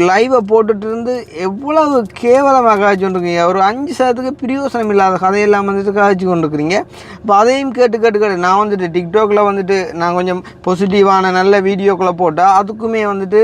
லைவை போட்டுட்டு இருந்து எவ்வளவு கேவலமாக காய்ச்சி கொண்டிருக்கீங்க. ஒரு 5 சதத்துக்கு பிரயோசனம் இல்லாத கதையெல்லாம் வந்துட்டு காய்ச்சி கொண்டிருக்கிறீங்க. இப்போ அதையும் கேட்டு நான் வந்துட்டு டிக்டாக்ல வந்துட்டு நான் கொஞ்சம் பாசிட்டிவான நல்ல வீடியோக்களை போட்டால் அதுக்குமே வந்துட்டு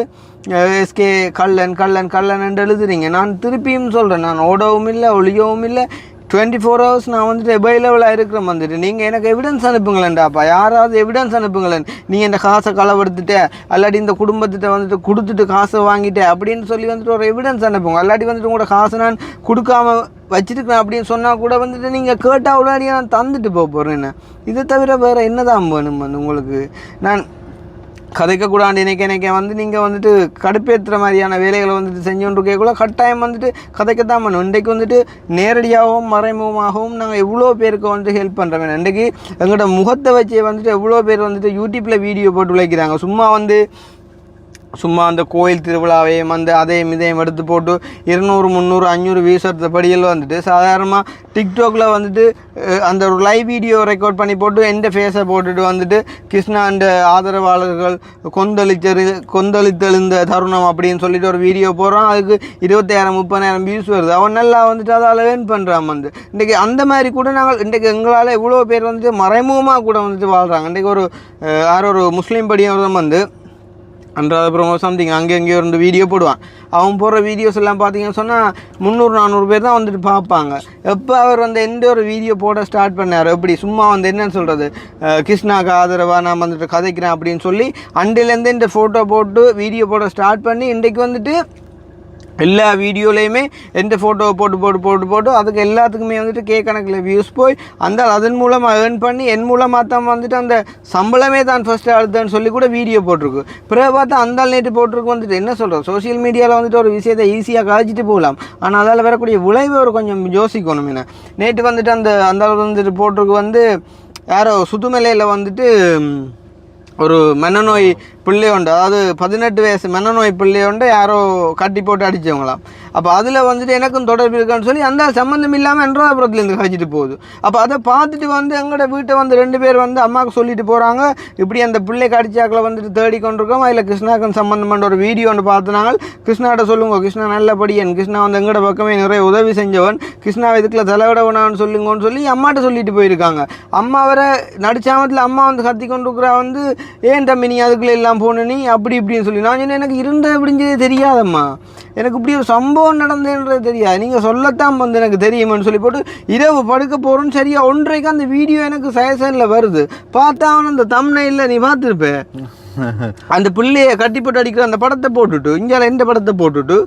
எஸ்கே கல்லன் எழுதுறீங்க. நான் திருப்பியும் சொல்கிறேன், நான் ஓடவும் இல்லை ஒளியவும் இல்லை, 24 hours நான் வந்துட்டு அவைலபிளாக இருக்கிறேன். வந்துட்டு நீங்கள் எனக்கு எவிடன்ஸ் அனுப்புங்களேன்டாப்பா, யாராவது எவிடன்ஸ் அனுப்புங்களேன். நீ இந்த காசை களவெடுத்துட்ட, அல்லாட்டி இந்த குடும்பத்திட்ட வந்துட்டு கொடுத்துட்டு காசை வாங்கிட்டேன் அப்படின்னு சொல்லி வந்துட்டு ஒரு எவிடன்ஸ் அனுப்புங்க. அல்லாட்டி வந்துட்டு உங்களோட காசை நான் கொடுக்காம வச்சுருக்கேன் அப்படின்னு சொன்னால் கூட வந்துட்டு நீங்கள் கேட்டால் உடனே நான் தந்துட்டு போகிறேன். என்ன இதை தவிர வேறு என்னதான் வேணும் வந்து உங்களுக்கு? நான் கதைக்கக்கூடாது நினைக்க வந்து நீங்கள் வந்துட்டு கடுப்பேற்றுற மாதிரியான வேலைகளை வந்துட்டு செஞ்சுருக்கக்குள்ள கட்டாயம் வந்துட்டு கதைக்கத்தான் பண்ணும். இன்றைக்கு வந்துட்டு நேரடியாகவும் மறைமுகமாகவும் நாங்கள் எவ்வளோ பேருக்கு வந்துட்டு ஹெல்ப் பண்ணுறோம். இன்றைக்கு எங்களோட முகத்தை வச்சே வந்துட்டு எவ்வளோ பேர் வந்துட்டு யூடியூப்பில் வீடியோ போட்டு உழைக்கிறாங்க. சும்மா அந்த கோயில் திருவிழாவையும் அதையும் இதையும் எடுத்து போட்டு 200, 300, 500 வியூஸ் எடுத்த படியில் வந்துட்டு சாதாரணமாக டிக்டாக்ல வந்துட்டு அந்த ஒரு லைவ் வீடியோ ரெக்கார்ட் பண்ணி போட்டு எந்த ஃபேஸை போட்டுட்டு வந்துட்டு கிருஷ்ணா அந்த ஆதரவாளர்கள் கொந்தளித்தெழுந்த தருணம் அப்படின்னு சொல்லிட்டு ஒரு வீடியோ போடுறான். அதுக்கு 20,000, 30,000 வியூஸ் வருது. அவன் நல்லா வந்துட்டு அதால் ஏர்ன் பண்ணுறான். இன்றைக்கி அந்த மாதிரி கூட நாங்கள் இன்றைக்கு எங்களால் எவ்வளோ பேர் வந்துட்டு மறைமுகமாக கூட வந்துட்டு வாழ்கிறாங்க. இன்றைக்கி ஒரு முஸ்லீம் படியவரும் அப்புறம் சம்திங் அங்கேயோ இருந்து வீடியோ போடுவான். அவன் போடுற வீடியோஸ் எல்லாம் பார்த்தீங்கன்னு சொன்னால் 300-400 பேர் தான் வந்துட்டு பார்ப்பாங்க. எப்போ அவர் எந்த ஒரு வீடியோ போட ஸ்டார்ட் பண்ணார், எப்படி சும்மா என்னன்னு சொல்கிறது, கிருஷ்ணாவுக்கு ஆதரவாக நான் வந்துட்டு கதைக்கிறேன் அப்படின்னு சொல்லி அண்டிலேருந்து இந்த ஃபோட்டோ போட்டு வீடியோ போட ஸ்டார்ட் பண்ணி இன்றைக்கு வந்துட்டு எல்லா வீடியோலையுமே எந்த ஃபோட்டோவை போட்டு அதுக்கு எல்லாத்துக்குமே வந்துட்டு கணக்கில் வியூஸ் போய் அதன் மூலமாக ஏர்ன் பண்ணி என் மூலமாக தான் வந்துட்டு அந்த சம்பளமே தான் ஃபஸ்ட்டு அடுத்தன்னு சொல்லி கூட வீடியோ போட்டிருக்கு. பிறகு பார்த்தா நேற்று போட்டிருக்கு வந்துட்டு என்ன சொல்கிறோம், சோஷியல் மீடியாவில் வந்துட்டு ஒரு விஷயத்தை ஈஸியாக காய்ச்சிட்டு போகலாம். ஆனால் அதால் வரக்கூடிய விளைவை ஒரு கொஞ்சம் யோசிக்கணும். என்ன நேற்று வந்துட்டு அந்த வந்துட்டு போட்டிருக்கு யாரோ சுதுமலையில் வந்துட்டு ஒரு மனநோய் பிள்ளையோண்டு, அதாவது 18 வயசு மனநோய் பிள்ளையோண்டு யாரோ கட்டி போட்டு அடித்தவங்களாம். அப்போ அதில் வந்துட்டு எனக்கும் தொடர்பு இருக்கான்னு சொல்லி அந்த சம்மந்தம் இல்லாமல் என்றாபுரத்துலேருந்து கழிச்சிட்டு போகுது. அப்போ அதை பார்த்துட்டு எங்களோட வீட்டை 2 பேர் அம்மாவுக்கு சொல்லிட்டு போகிறாங்க, இப்படி அந்த பிள்ளை கடிச்சாக்களை வந்துட்டு தேடி கொண்டிருக்கோம், அதில் கிருஷ்ணாவுக்கு சம்மந்தமான ஒரு வீடியோ ஒன்று பார்த்துனாங்க. கிருஷ்ணாட்ட சொல்லுங்க, கிருஷ்ணா நல்லபடியன், கிருஷ்ணா எங்களோட பக்கமே நிறைய உதவி செஞ்சவன், கிருஷ்ணா இதுக்குள்ள தலைவிட வேணான்னு சொல்லுங்கன்னு சொல்லி அம்மாட்ட சொல்லிட்டு போயிருக்காங்க. அம்மா வர நடிச்சாமத்தில் அம்மா கத்தி கொண்டிருக்கிறா ஏன் தம்பி நீ அதுக்குள்ளே எல்லாம் போன நீ அப்படி இப்படின்னு சொல்லி. நான் சொன்னேன், எனக்கு இருந்த அப்படிஞ்சதே தெரியாதம்மா, எனக்கு இப்படி ஒரு சம்பவம் நடந்ததுன்றது தெரியாது, நீங்கள் சொல்லத்தான் எனக்கு தெரியுமான்னு சொல்லி போட்டு இரவு படுக்க போகிறோன்னு சரியா 1:30க்கு அந்த வீடியோ எனக்கு சஜஷனில் வருது. பார்த்தா அவன் அந்த தம்ப்நெயில்ல நீ பார்த்துருப்பேன், அந்த பிள்ளையை கட்டி போட்டு அடிக்கிற அந்த படத்தை போட்டுட்டு இந்தியாவில் எந்த படத்தை போட்டுட்டு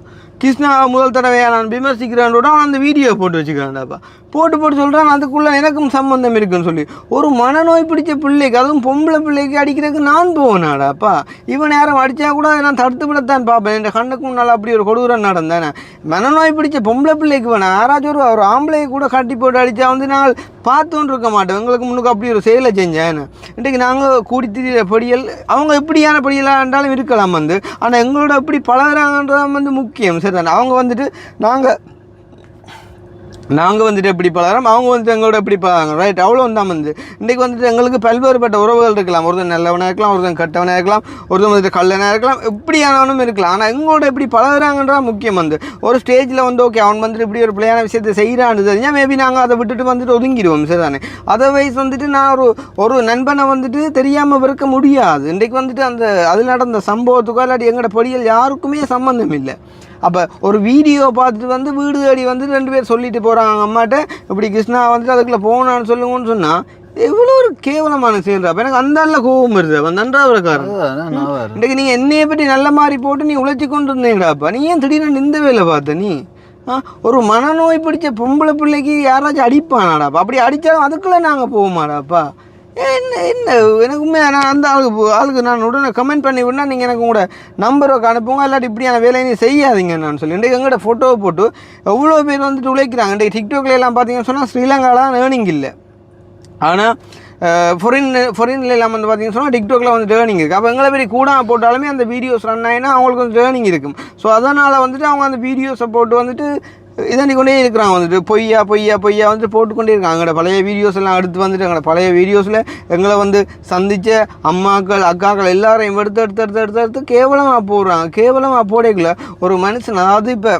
கிருஷ்ணா முதல் தடவையாக நான் விமர்சிக்கிறானோட அவன் அந்த வீடியோ போட்டு வச்சுக்கிறான்டாப்பா. போட்டு சொல்கிறான் அதுக்குள்ளே எனக்கும் சம்பந்தம் இருக்குன்னு சொல்லி. ஒரு மனநோய் பிடிச்ச பிள்ளைக்கு, அதுவும் பொம்பளை பிள்ளைக்கு அடிக்கிறதுக்கு நான் போவேனாடாப்பா. இவன் யாரும் அடித்தா கூட நான் தடுத்து விடத்தான் பார்ப்பேன். என் கண்ணுக்கு முன்னால் அப்படி ஒரு கொடூரம் நடந்தேனே. மனநோய் பிடிச்ச பொம்பளை பிள்ளைக்கு வேணாம், யாராச்சும் ஒரு ஆம்பளையை கூட கட்டி போட்டு அடித்தா நாங்கள் பார்த்துன்னு இருக்க மாட்டோம். எங்களுக்கு முன்னுக்கு அப்படி ஒரு செயலை செஞ்சேன். இன்றைக்கு நாங்கள் கூடித்திரிய படியல் அவங்க எப்படியான படியலாக இருந்தாலும் இருக்கலாம் ஆனால் எங்களோட எப்படி பழகிறாங்கன்றது முக்கியம். சரி தானே, அவங்க வந்துட்டு நாங்கள் வந்துட்டு எப்படி பழகிறோம், அவங்க வந்துட்டு எங்களோட எப்படி பழகிறாங்க, ரைட்? அவ்வளோ தான் இன்றைக்கு வந்துட்டு எங்களுக்கு பல்வேறுபட்ட உறவுகள் இருக்கலாம். ஒருத்தன் நல்லவனாக இருக்கலாம், ஒருத்தன் கெட்டவனாக இருக்கலாம், ஒருத்தன் வந்துட்டு கல்லனாக இருக்கலாம், எப்படியானவனும் இருக்கலாம். ஆனால் எங்களோட எப்படி பழகிறாங்கன்றா முக்கியம். ஒரு ஸ்டேஜில் ஓகே அவன் வந்துட்டு இப்படி ஒரு பிள்ளையான விஷயத்தை செய்கிறான்னு தெரிஞ்சால் மேபி நாங்கள் அதை விட்டுட்டு வந்துட்டு ஒதுங்கிடுவோம். சரி தானே? அதர்வைஸ் வந்துட்டு நான் ஒரு நண்பனை வந்துட்டு தெரியாமல் இருக்க முடியாது. இன்றைக்கு வந்துட்டு அதில் நடந்த சம்பவத்துக்கோ இல்லாட்டி எங்களோட படியல் யாருக்குமே சம்மந்தம் இல்லை. அப்போ ஒரு வீடியோ பார்த்துட்டு வீடு தேடி 2 பேர் சொல்லிட்டு போகிறாங்க அம்மாட்ட, இப்படி கிருஷ்ணா வந்துட்டு அதுக்குள்ளே போகணான்னு சொல்லுங்கன்னு சொன்னால் எவ்வளோ ஒரு கேவலமான செயல்றா. அப்போ எனக்கு அந்த கோபம் வருது. நன்றாவதுக்காரன் இன்றைக்கு நீங்கள் என்னையை பற்றி நல்ல மாதிரி போட்டு நீ உழைச்சி கொண்டு இருந்தீங்கடாப்பா, நீ ஏன் திடீர்னு இந்த வேலை பார்த்த நீ? ஒரு மனநோய் பிடிச்ச பொம்பளை பிள்ளைக்கு யாராச்சும் அடிப்பானாடாப்பா, அப்படி அடித்தாலும் அதுக்குள்ளே நாங்கள் போவோமாடாப்பா? என்ன எனக்குமே நான் அந்த ஆளுக்கு நான் உடனே கமெண்ட் பண்ணி விடனா நீங்கள் எனக்கு உங்களோட நம்பரை அனுப்புங்க, இல்லாட்டி இப்படியான வேலையை நீ செய்யாதீங்க நான் சொல்லி. இன்றைக்கு எங்கள்கிட்ட ஃபோட்டோவை போட்டு எவ்வளோ பேர் வந்துட்டு உழைக்கிறாங்க. இன்றைக்கு டிக்டாக்ல எல்லாம் பார்த்தீங்கன்னு சொன்னால் ஸ்ரீலங்காவில் ஏர்னிங் இல்லை. ஆனால் ஃபொரின்ல இல்லாமல் வந்து பார்த்தீங்கன்னு சொன்னால் டிக்டாக்ல வந்து டேர்னிங் இருக்குது. அப்போ எங்களை பெரிய கூட போட்டாலுமே அந்த வீடியோஸ் ரன் ஆகினா அவங்களுக்கு வந்து டேர்னிங் இருக்கும். ஸோ அதனால் வந்துட்டு அவங்க அந்த வீடியோஸை போட்டு வந்துட்டு இதாண்டி கொண்டே இருக்கிறாங்க வந்துட்டு பொய்யா வந்துட்டு போட்டுக்கொண்டே இருக்காங்க. எங்களோட பழைய வீடியோஸ் எல்லாம் எடுத்து வந்துட்டு எங்களோட பழைய வீடியோஸில் எங்களை வந்து சந்தித்த அம்மாக்கள் அக்காக்கள் எல்லாரையும் எடுத்து கேவலமாக போடுறாங்க. கேவலமாக போடக்குள்ள ஒரு மனுஷன், அதாவது இப்போ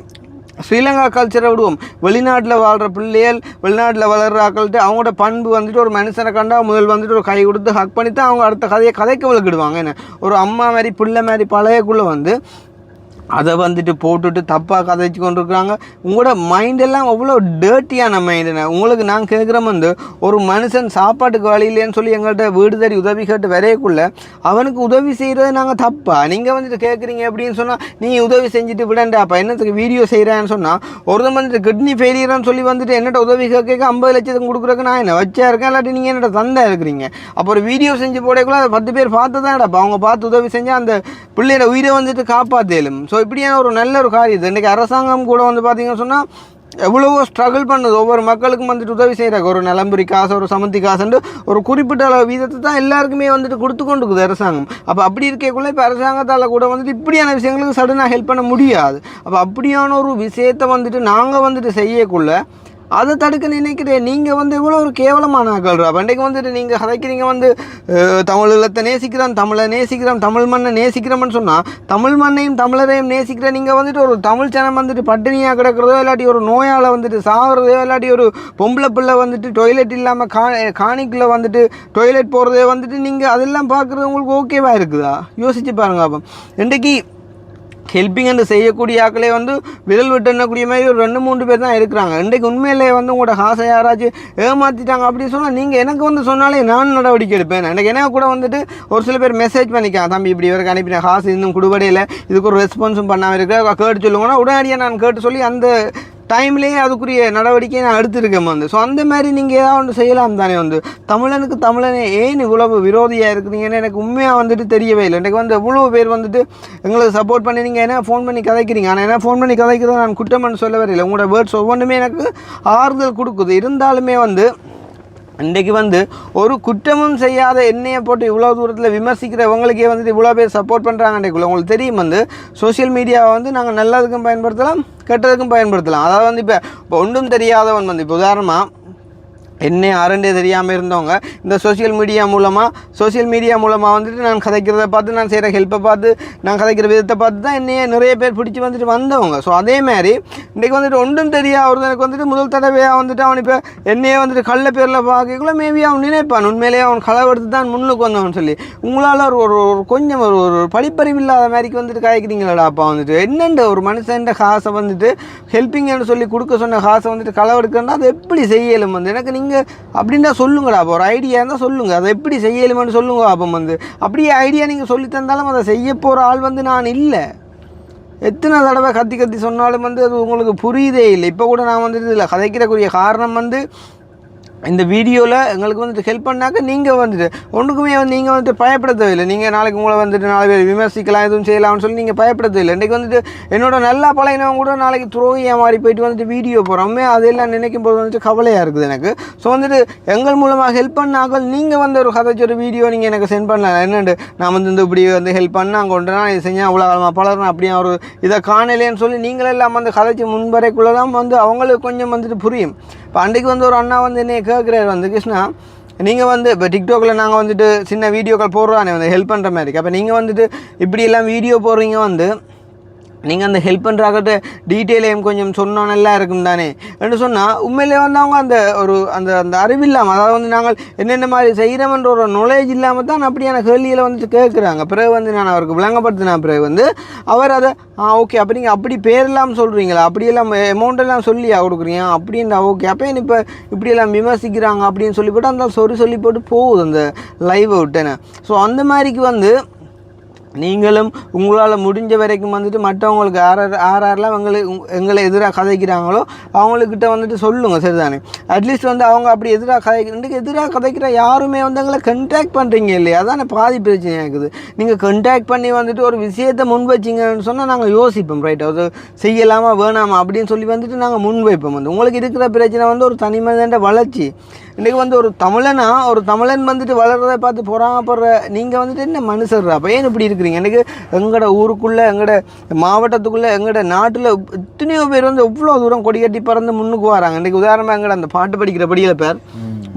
ஸ்ரீலங்கா கல்ச்சரை விடுவோம், வெளிநாட்டில் வாழ்கிற பிள்ளைகள், வெளிநாட்டில் வளர்கிற ஆக்கள்கிட்ட அவங்களோட பண்பு வந்துட்டு ஒரு மனுஷனை கண்டா முதல் வந்துட்டு ஒரு கை கொடுத்து ஹக் பண்ணி தான் அவங்க அடுத்த கதையை கதைக்க வளர்க்கிடுவாங்க. என்ன ஒரு அம்மா மாதிரி பிள்ளை மாதிரி பழையக்குள்ளே வந்து அதை வந்துட்டு போட்டுட்டு தப்பாக கதைச்சு கொண்டு இருக்கிறாங்க. உங்களோட மைண்டெல்லாம் அவ்வளோ டேர்ட்டியான மைண்டுண்ணே. உங்களுக்கு நான் கேட்குறேன் வந்து ஒரு மனுஷன் சாப்பாட்டுக்கு வழி இல்லைன்னு சொல்லி எங்கள்கிட்ட வீடு தேடி உதவி கேட்டு வரையக்குள்ள அவனுக்கு உதவி செய்கிறது நாங்கள் தப்பா? நீங்கள் வந்துட்டு கேட்குறீங்க அப்படின்னு சொன்னால் நீ உதவி செஞ்சுட்டு விடண்டாப்பா, என்னத்துக்கு வீடியோ செய்கிறேன்னு சொன்னால் ஒருத்தன் வந்துட்டு கிட்னி ஃபெயிலியர்னு சொல்லி வந்துட்டு என்னட்ட உதவி கேட்க 50 லட்சத்துக்கு கொடுக்குறக்கு நான் என்ன வச்சா இருக்கேன், இல்லாட்டி நீங்கள் என்னோட தந்தா இருக்கிறீங்க. அப்போ ஒரு வீடியோ செஞ்சு போடக்குள்ள அதை 10 பேர் பார்த்து தான் இடப்பா, அவங்க பார்த்து உதவி செஞ்சால் அந்த பிள்ளையோட உயிரை வந்துட்டு காப்பாற்றலும். ஸோ இப்படியான ஒரு நல்ல ஒரு காரியம். இன்றைக்கி அரசாங்கம் கூட வந்து பார்த்தீங்கன்னு சொன்னால் எவ்வளவோ ஸ்ட்ரகிள் பண்ணுது, ஒவ்வொரு மக்களுக்கும் வந்துட்டு உதவி செய்கிறாங்க. ஒரு நலம்புரி காசு, ஒரு சமந்தி காசுன்ட்டு ஒரு குறிப்பிட்ட அளவு வீதத்தை தான் எல்லாருக்குமே வந்துட்டு கொடுத்து கொண்டு இருக்குது அரசாங்கம். அப்போ அப்படி இருக்கக்குள்ள இப்போ அரசாங்கத்தால் கூட வந்துட்டு இப்படியான விஷயங்களுக்கு சடனாக ஹெல்ப் பண்ண முடியாது. அப்போ அப்படியான ஒரு விஷயத்தை வந்துட்டு நாங்கள் வந்துட்டு செய்யக்குள்ள அதை தடுக்க நினைக்கிறேன். நீங்கள் வந்து இவ்வளோ ஒரு கேவலமான ஆக்கள்றா. பண்டைக்கு வந்துட்டு நீங்கள் கதைக்கிறீங்க வந்து தமிழ் இல்லத்தை நேசிக்கிறோம், தமிழை நேசிக்கிறோம், தமிழ் மண்ணை நேசிக்கிறோம்னு சொன்னால் தமிழ் மண்ணையும் தமிழரையும் நேசிக்கிற நீங்கள் வந்துட்டு ஒரு தமிழ் சனம் வந்துட்டு பட்டினியாக கிடக்கிறதோ, இல்லாட்டி ஒரு நோயால் வந்துட்டு சாகிறதோ, இல்லாட்டி ஒரு பொம்பளை பிள்ளை வந்துட்டு டொய்லெட் இல்லாமல் காணிக்குள்ளே வந்துட்டு டொய்லெட் போகிறதே வந்துட்டு நீங்கள் அதெல்லாம் பார்க்குறது உங்களுக்கு ஓகேவாக இருக்குதா? யோசிச்சு பாருங்க. அப்போ இன்றைக்கி ஹெல்ப்பிங் என்று செய்யக்கூடிய ஆக்களே வந்து விரல் விட்டு எண்ணக்கூடிய மாதிரி ஒரு 2-3 பேர் தான் இருக்கிறாங்க. இன்றைக்கு உண்மையிலே வந்து உங்களோட காசை யாராச்சும் ஏமாற்றிட்டாங்க அப்படின்னு சொன்னால் நீங்கள் எனக்கு வந்து சொன்னாலே நான் நடவடிக்கை எடுப்பேன். எனக்கு என்ன கூட வந்துட்டு ஒரு சில பேர் மெசேஜ் பண்ணிக்காங்க, தம்பி இப்படி வரைக்கும் அனுப்பின காசு இன்னும் கொடுபடையில், இதுக்கு ஒரு ரெஸ்பான்ஸும் பண்ணாமல் இருக்க கேட்டு சொல்லுவோன்னா உடனடியாக நான் கேட்டு சொல்லி அந்த டைம்லேயே அதுக்குரிய நடவடிக்கையை நான் எடுத்துருக்கேன் வந்து. ஸோ அந்த மாதிரி நீங்கள் ஏதாவது ஒன்று செய்யலாம் தானே. வந்து தமிழனுக்கு தமிழனே ஏன் இவ்வளவு விரோதியாக இருக்குதுங்கன்னு எனக்கு உண்மையாக வந்துட்டு தெரியவே இல்லை. எனக்கு வந்து எவ்வளோ பேர் வந்துட்டு எங்களுக்கு சப்போர்ட் பண்ணி நீங்கள் என்ன ஃபோன் பண்ணி கதைக்கிறீங்க. ஆனால் என்ன ஃபோன் பண்ணி கதைக்கிறத நான் குற்றம்னு சொல்ல வரையில்லை. உங்களோட வேர்ட்ஸ் ஒவ்வொன்றுமே எனக்கு ஆறுதல் கொடுக்குது. இருந்தாலுமே வந்து இன்றைக்கு வந்து ஒரு குற்றமும் செய்யாத என்னையை போட்டு இவ்வளோ தூரத்தில் விமர்சிக்கிறவங்களுக்கே வந்துட்டு இவ்வளோ பேர் சப்போர்ட் பண்ணுறாங்க. இன்றைக்குள்ள உங்களுக்கு தெரியும் வந்து சோஷியல் மீடியாவை வந்து நாங்கள் நல்லதுக்கும் பயன்படுத்தலாம், கெட்டதுக்கும் பயன்படுத்தலாம். அதாவது வந்து இப்போ ஒன்றும் தெரியாதவன் வந்து இப்போ உதாரணமாக என்ன ஆரண்டே தெரியாமல் இருந்தவங்க இந்த சோஷியல் மீடியா மூலமாக வந்துட்டு நான் கதைக்கிறத பார்த்து, நான் செய்கிற ஹெல்ப்பை பார்த்து, நான் கதைக்கிற விதத்தை பார்த்து தான் என்னையே நிறைய பேர் பிடிச்சி வந்துட்டு வந்தவங்க. ஸோ அதே மாதிரி இன்றைக்கி வந்துட்டு ஒன்றும் தெரியாது ஒருத்தனுக்கு வந்துட்டு முதல் தடவையாக வந்துட்டு அவன் இப்போ என்னையே வந்துட்டு கள்ள பேரில் பார்க்கக்குள்ள மேபி அவன் நினைப்பான் உண்மையிலேயே அவன் களவெடுத்து தான் முன்னுக்கு வந்தவன் சொல்லி. உங்களால் ஒரு கொஞ்சம் ஒரு படிப்பறிவு இல்லாத மாதிரிக்கு வந்துட்டு காய்க்கிறீங்களாடா. அப்போ வந்துட்டு என்னென்ன ஒரு மனுஷன் காசை வந்துட்டு ஹெல்ப்பிங்னு சொல்லி கொடுக்க சொன்ன காசை வந்துட்டு களவெடுக்கணும்னா அது எப்படி செய்யலும் வந்து எனக்கு நீங்கள் அப்படின்னா சொல்லுங்கடா. அப்போ ஒரு ஐடியா இருந்தால் சொல்லுங்கள், அதை எப்படி செய்யலுமென்னு சொல்லுங்க. அப்போ வந்து அப்படியே ஐடியா நீங்கள் சொல்லி தந்தாலும் அதை செய்ய போகிற ஆள் வந்து நான் இல்லை. எத்தனை தடவை கத்தி சொன்னாலும் வந்து அது உங்களுக்கு புரியுதே இல்லை. இப்போ கூட நான் வந்துட்டு இதில் கதைக்கிறக்கூடிய காரணம் வந்து இந்த வீடியோவில் எங்களுக்கு வந்துட்டு ஹெல்ப் பண்ணாக்க நீங்கள் வந்துட்டு ஒன்றுக்குமே வந்து நீங்கள் வந்துட்டு பயப்பட தேவையில்லை. நீங்கள் நாளைக்கு உங்களை வந்துட்டு 4 பேர் விமர்சிக்கலாம், எதுவும் செய்யலாம்னு சொல்லி நீங்கள் பயப்பட தேவையில்லை. இன்றைக்கி வந்துட்டு என்னோட நல்லா பழையனவங்க கூட நாளைக்கு துரோகியாக மாறி போயிட்டு வந்துட்டு வீடியோ போகிறோமே அதெல்லாம் நினைக்கும் போது வந்துட்டு கவலையாக இருக்குது எனக்கு. ஸோ வந்துட்டு எங்கள் மூலமாக ஹெல்ப் பண்ணாக்கள் நீங்கள் வந்து ஒரு கதைச்சி ஒரு வீடியோ நீங்கள் எனக்கு சென்ட் பண்ணலாம். என்னென்று நான் வந்து இப்படி வந்து ஹெல்ப் பண்ணால் கொண்டு நான் இது செஞ்சால் அவ்வளோ காலமாக பலர்னா அப்படியே ஒரு இதை காணலேன்னு சொல்லி நீங்களெல்லாம் வந்து கதைச்சி முன்வரைக்குள்ளே தான் வந்து அவங்களுக்கு கொஞ்சம் வந்துட்டு புரியும். இப்போ அன்றைக்கு வந்து ஒரு அண்ணா வந்து என்னை கேட்குறாரு வந்து, கிருஷ்ணா நீங்கள் வந்து இப்போ டிக்டாக்கில் நாங்கள் வந்துட்டு சின்ன வீடியோக்கள் போடுறானே வந்து ஹெல்ப் பண்ணுற மாதிரி, அப்போ நீங்கள் வந்துட்டு இப்படியெல்லாம் வீடியோ போடுறீங்க வந்து நீங்கள் அந்த ஹெல்ப் பண்ணுறாக்கிட்ட டீட்டெயிலையும் கொஞ்சம் சொன்னோம் நல்லா இருக்கும் தானே என்று சொன்னால் உண்மையிலே வந்து அவங்க அந்த ஒரு அந்த அந்த அறிவு இல்லாமல், அதாவது வந்து நாங்கள் என்னென்ன மாதிரி செய்கிறோம்ன்ற ஒரு நாலேஜ் இல்லாமல் தான் அப்படியான கேள்வியில் வந்துட்டு கேட்குறாங்க. பிறகு வந்து நான் அவருக்கு விளங்கப்படுத்தின பிறகு வந்து அவர் அதை ஓகே அப்போ நீங்கள் அப்படி பேரெல்லாம் சொல்கிறீங்களா, அப்படியெல்லாம் அமௌண்ட்டெல்லாம் சொல்லியா கொடுக்குறீங்க அப்படின்னா ஓகே அப்போ இப்போ இப்படியெல்லாம் விமர்சிக்கிறாங்க அப்படின்னு சொல்லி போட்டு அந்த சொல்லி போட்டு போகுது அந்த லைவை விட்டேன்னு. ஸோ அந்த மாதிரிக்கு வந்து நீங்களும் உங்களால் முடிஞ்ச வரைக்கும் வந்துட்டு மற்றவங்களுக்கு யாரெல்லாம் எங்களை எதிராக கதைக்கிறாங்களோ அவங்கக்கிட்ட வந்துட்டு சொல்லுங்கள், சரிதானே. அட்லீஸ்ட் வந்து அவங்க அப்படி எதிராக கதைக்கிற யாருமே வந்து எங்களை கண்டாக்ட் பண்ணுறீங்க இல்லையா, அதான பாதி பிரச்சனையாக இருக்குது. நீங்கள் கண்டாக்ட் பண்ணி வந்துட்டு ஒரு விஷயத்தை முன் வச்சிங்கன்னு சொன்னால் நாங்கள் யோசிப்போம், ரைட், அது செய்யலாமா வேணாமா அப்படின்னு சொல்லி வந்துட்டு நாங்கள் முன் வைப்போம். வந்து உங்களுக்கு இருக்கிற பிரச்சனை வந்து ஒரு தனி மனிதன்ற வளர்ச்சி. இன்றைக்கி வந்து ஒரு தமிழன் வந்துட்டு வளர்றதை பார்த்து பொறாமப்படுற நீங்கள் வந்துட்டு என்ன மனுஷர்றா அப்போ ஏன் இப்படி இருக்கிறீங்க? இன்றைக்கி எங்களோட ஊருக்குள்ளே எங்களோட மாவட்டத்துக்குள்ளே எங்களோட நாட்டில் எத்தனையோ பேர் வந்து எவ்வளோ தூரம் கொடி கட்டி பறந்து முன்னுக்கு வராங்க. இன்றைக்கி உதாரணமாக எங்களோட அந்த பாட்டு படிக்கிற படியில் பேர்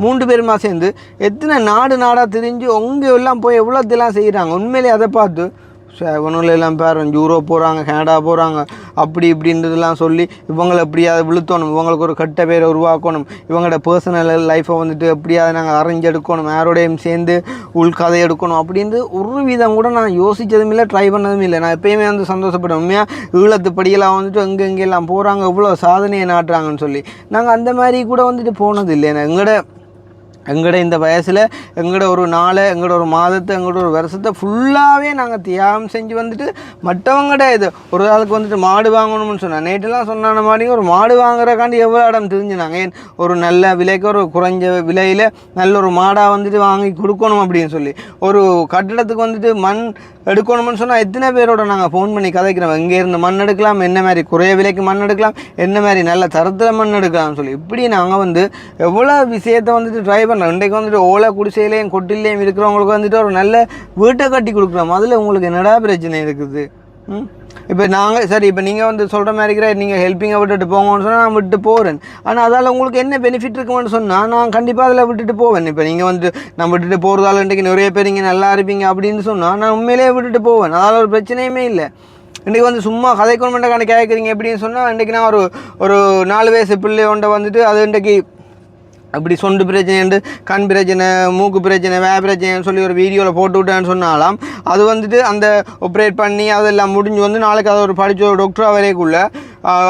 3 பேருமா சேர்ந்து எத்தனை நாடாக தெரிஞ்சு உங்க எல்லாம் போய் எவ்வளோத்தெல்லாம் செய்கிறாங்க. உண்மையிலே அதை பார்த்து இவனுள்ள எல்லாம் பேர் யூரோப் போகிறாங்க, கனடா போகிறாங்க, அப்படி இப்படின்றதெல்லாம் சொல்லி இவங்களை எப்படியாவது விழுத்தணும், இவங்களுக்கு ஒரு கெட்ட பேரை உருவாக்கணும், இவங்களோட பர்சனல் லைஃப்பை வந்துட்டு எப்படியாவது நாங்கள் அரைஞ்சு எடுக்கணும், யாரோடையும் சேர்ந்து உள்கதை எடுக்கணும் அப்படின்ட்டு ஒரு விதம் கூட நான் யோசித்ததும் இல்லை, ட்ரை பண்ணதும் இல்லை. நான் எப்பயுமே வந்து சந்தோஷப்பட்டேன். உண்மையாக ஈழத்து படியெல்லாம் வந்துட்டு எங்கெங்கெல்லாம் போகிறாங்க, எவ்வளோ சாதனையை நாட்டுறாங்கன்னு சொல்லி. நாங்கள் அந்த மாதிரி கூட வந்துட்டு போனது இல்லை. எங்களோட இந்த வயசில் எங்களோட ஒரு நாளை, எங்களோட ஒரு மாதத்தை, எங்களோட ஒரு வருஷத்தை ஃபுல்லாகவே நாங்கள் தியாகம் செஞ்சு வந்துட்டு மற்றவங்கள்ட இது ஒரு ஆளுக்கு வந்துட்டு மாடு வாங்கணும்னு சொன்னேன். நேற்றுலாம் சொன்ன மாதிரி ஒரு மாடு வாங்குறக்காண்டி எவ்வளோ இடம் தெரிஞ்சுனாங்க. ஏன் ஒரு நல்ல விலைக்கு ஒரு குறைஞ்ச விலையில் நல்ல ஒரு மாடாக வந்துட்டு வாங்கி கொடுக்கணும் அப்படின்னு சொல்லி, ஒரு கட்டிடத்துக்கு வந்துட்டு மண் எடுக்கணும்னு சொன்னால் எத்தனை பேரோட நாங்கள் ஃபோன் பண்ணி கதைக்கிறோம். எங்கேருந்து மண் எடுக்கலாம், என்ன மாதிரி குறைய விலைக்கு மண் எடுக்கலாம், என்ன மாதிரி நல்ல தரத்தில் மண் எடுக்கலாம்னு சொல்லி இப்படி நாங்கள் வந்து எவ்வளோ விஷயத்தை வந்துட்டு ட்ரை பண்ணோம். இன்றைக்கு வந்துட்டு ஓலை குடிசையிலையும் கொட்டிலையும் இருக்கிறவங்களுக்கு வந்துட்டு ஒரு நல்ல வீட்டை கட்டி கொடுக்குறோம். அதில் உங்களுக்கு என்னடா பிரச்சனை இருக்குது? இப்போ நாங்கள் சரி, இப்போ நீங்கள் வந்து சொல்கிற மாதிரி இருக்கிற நீங்கள் ஹெல்ப்பிங்கை விட்டுட்டு போங்கன்னு சொன்னால் நான் விட்டு போகிறேன். ஆனால் அதால் உங்களுக்கு என்ன பெனிஃபிட் இருக்குமென்னு சொன்னால் நான் கண்டிப்பாக அதில் விட்டுட்டு போவேன். இப்போ நீங்கள் வந்து நான் விட்டுட்டு போகிறதால இன்றைக்கு நிறைய பேர் இங்கே நல்லா இருப்பீங்க அப்படின்னு சொன்னால் நான் உண்மையிலேயே விட்டுட்டு போவேன். அதால் ஒரு பிரச்சனையுமே இல்லை. இன்றைக்கி வந்து சும்மா கதைக்கணுமெண்ட்டான கேட்குறீங்க எப்படின்னு சொன்னால், இன்றைக்கி நான் ஒரு 4 வயசு பிள்ளை ஒன்றை வந்துட்டு அது இன்றைக்கி அப்படி சொண்டு பிரச்சனை, கண் பிரச்சனை, மூக்கு பிரச்சனை, பிரச்சனைன்னு சொல்லி ஒரு வீடியோவில் போட்டு விட்டேன்னு சொன்னாலாம் அது வந்துட்டு அந்த ஆப்ரேட் பண்ணி அதெல்லாம் முடிஞ்சு வந்து நாளைக்கு அதை ஒரு படித்த ஒரு டாக்டராக வரைக்குள்ள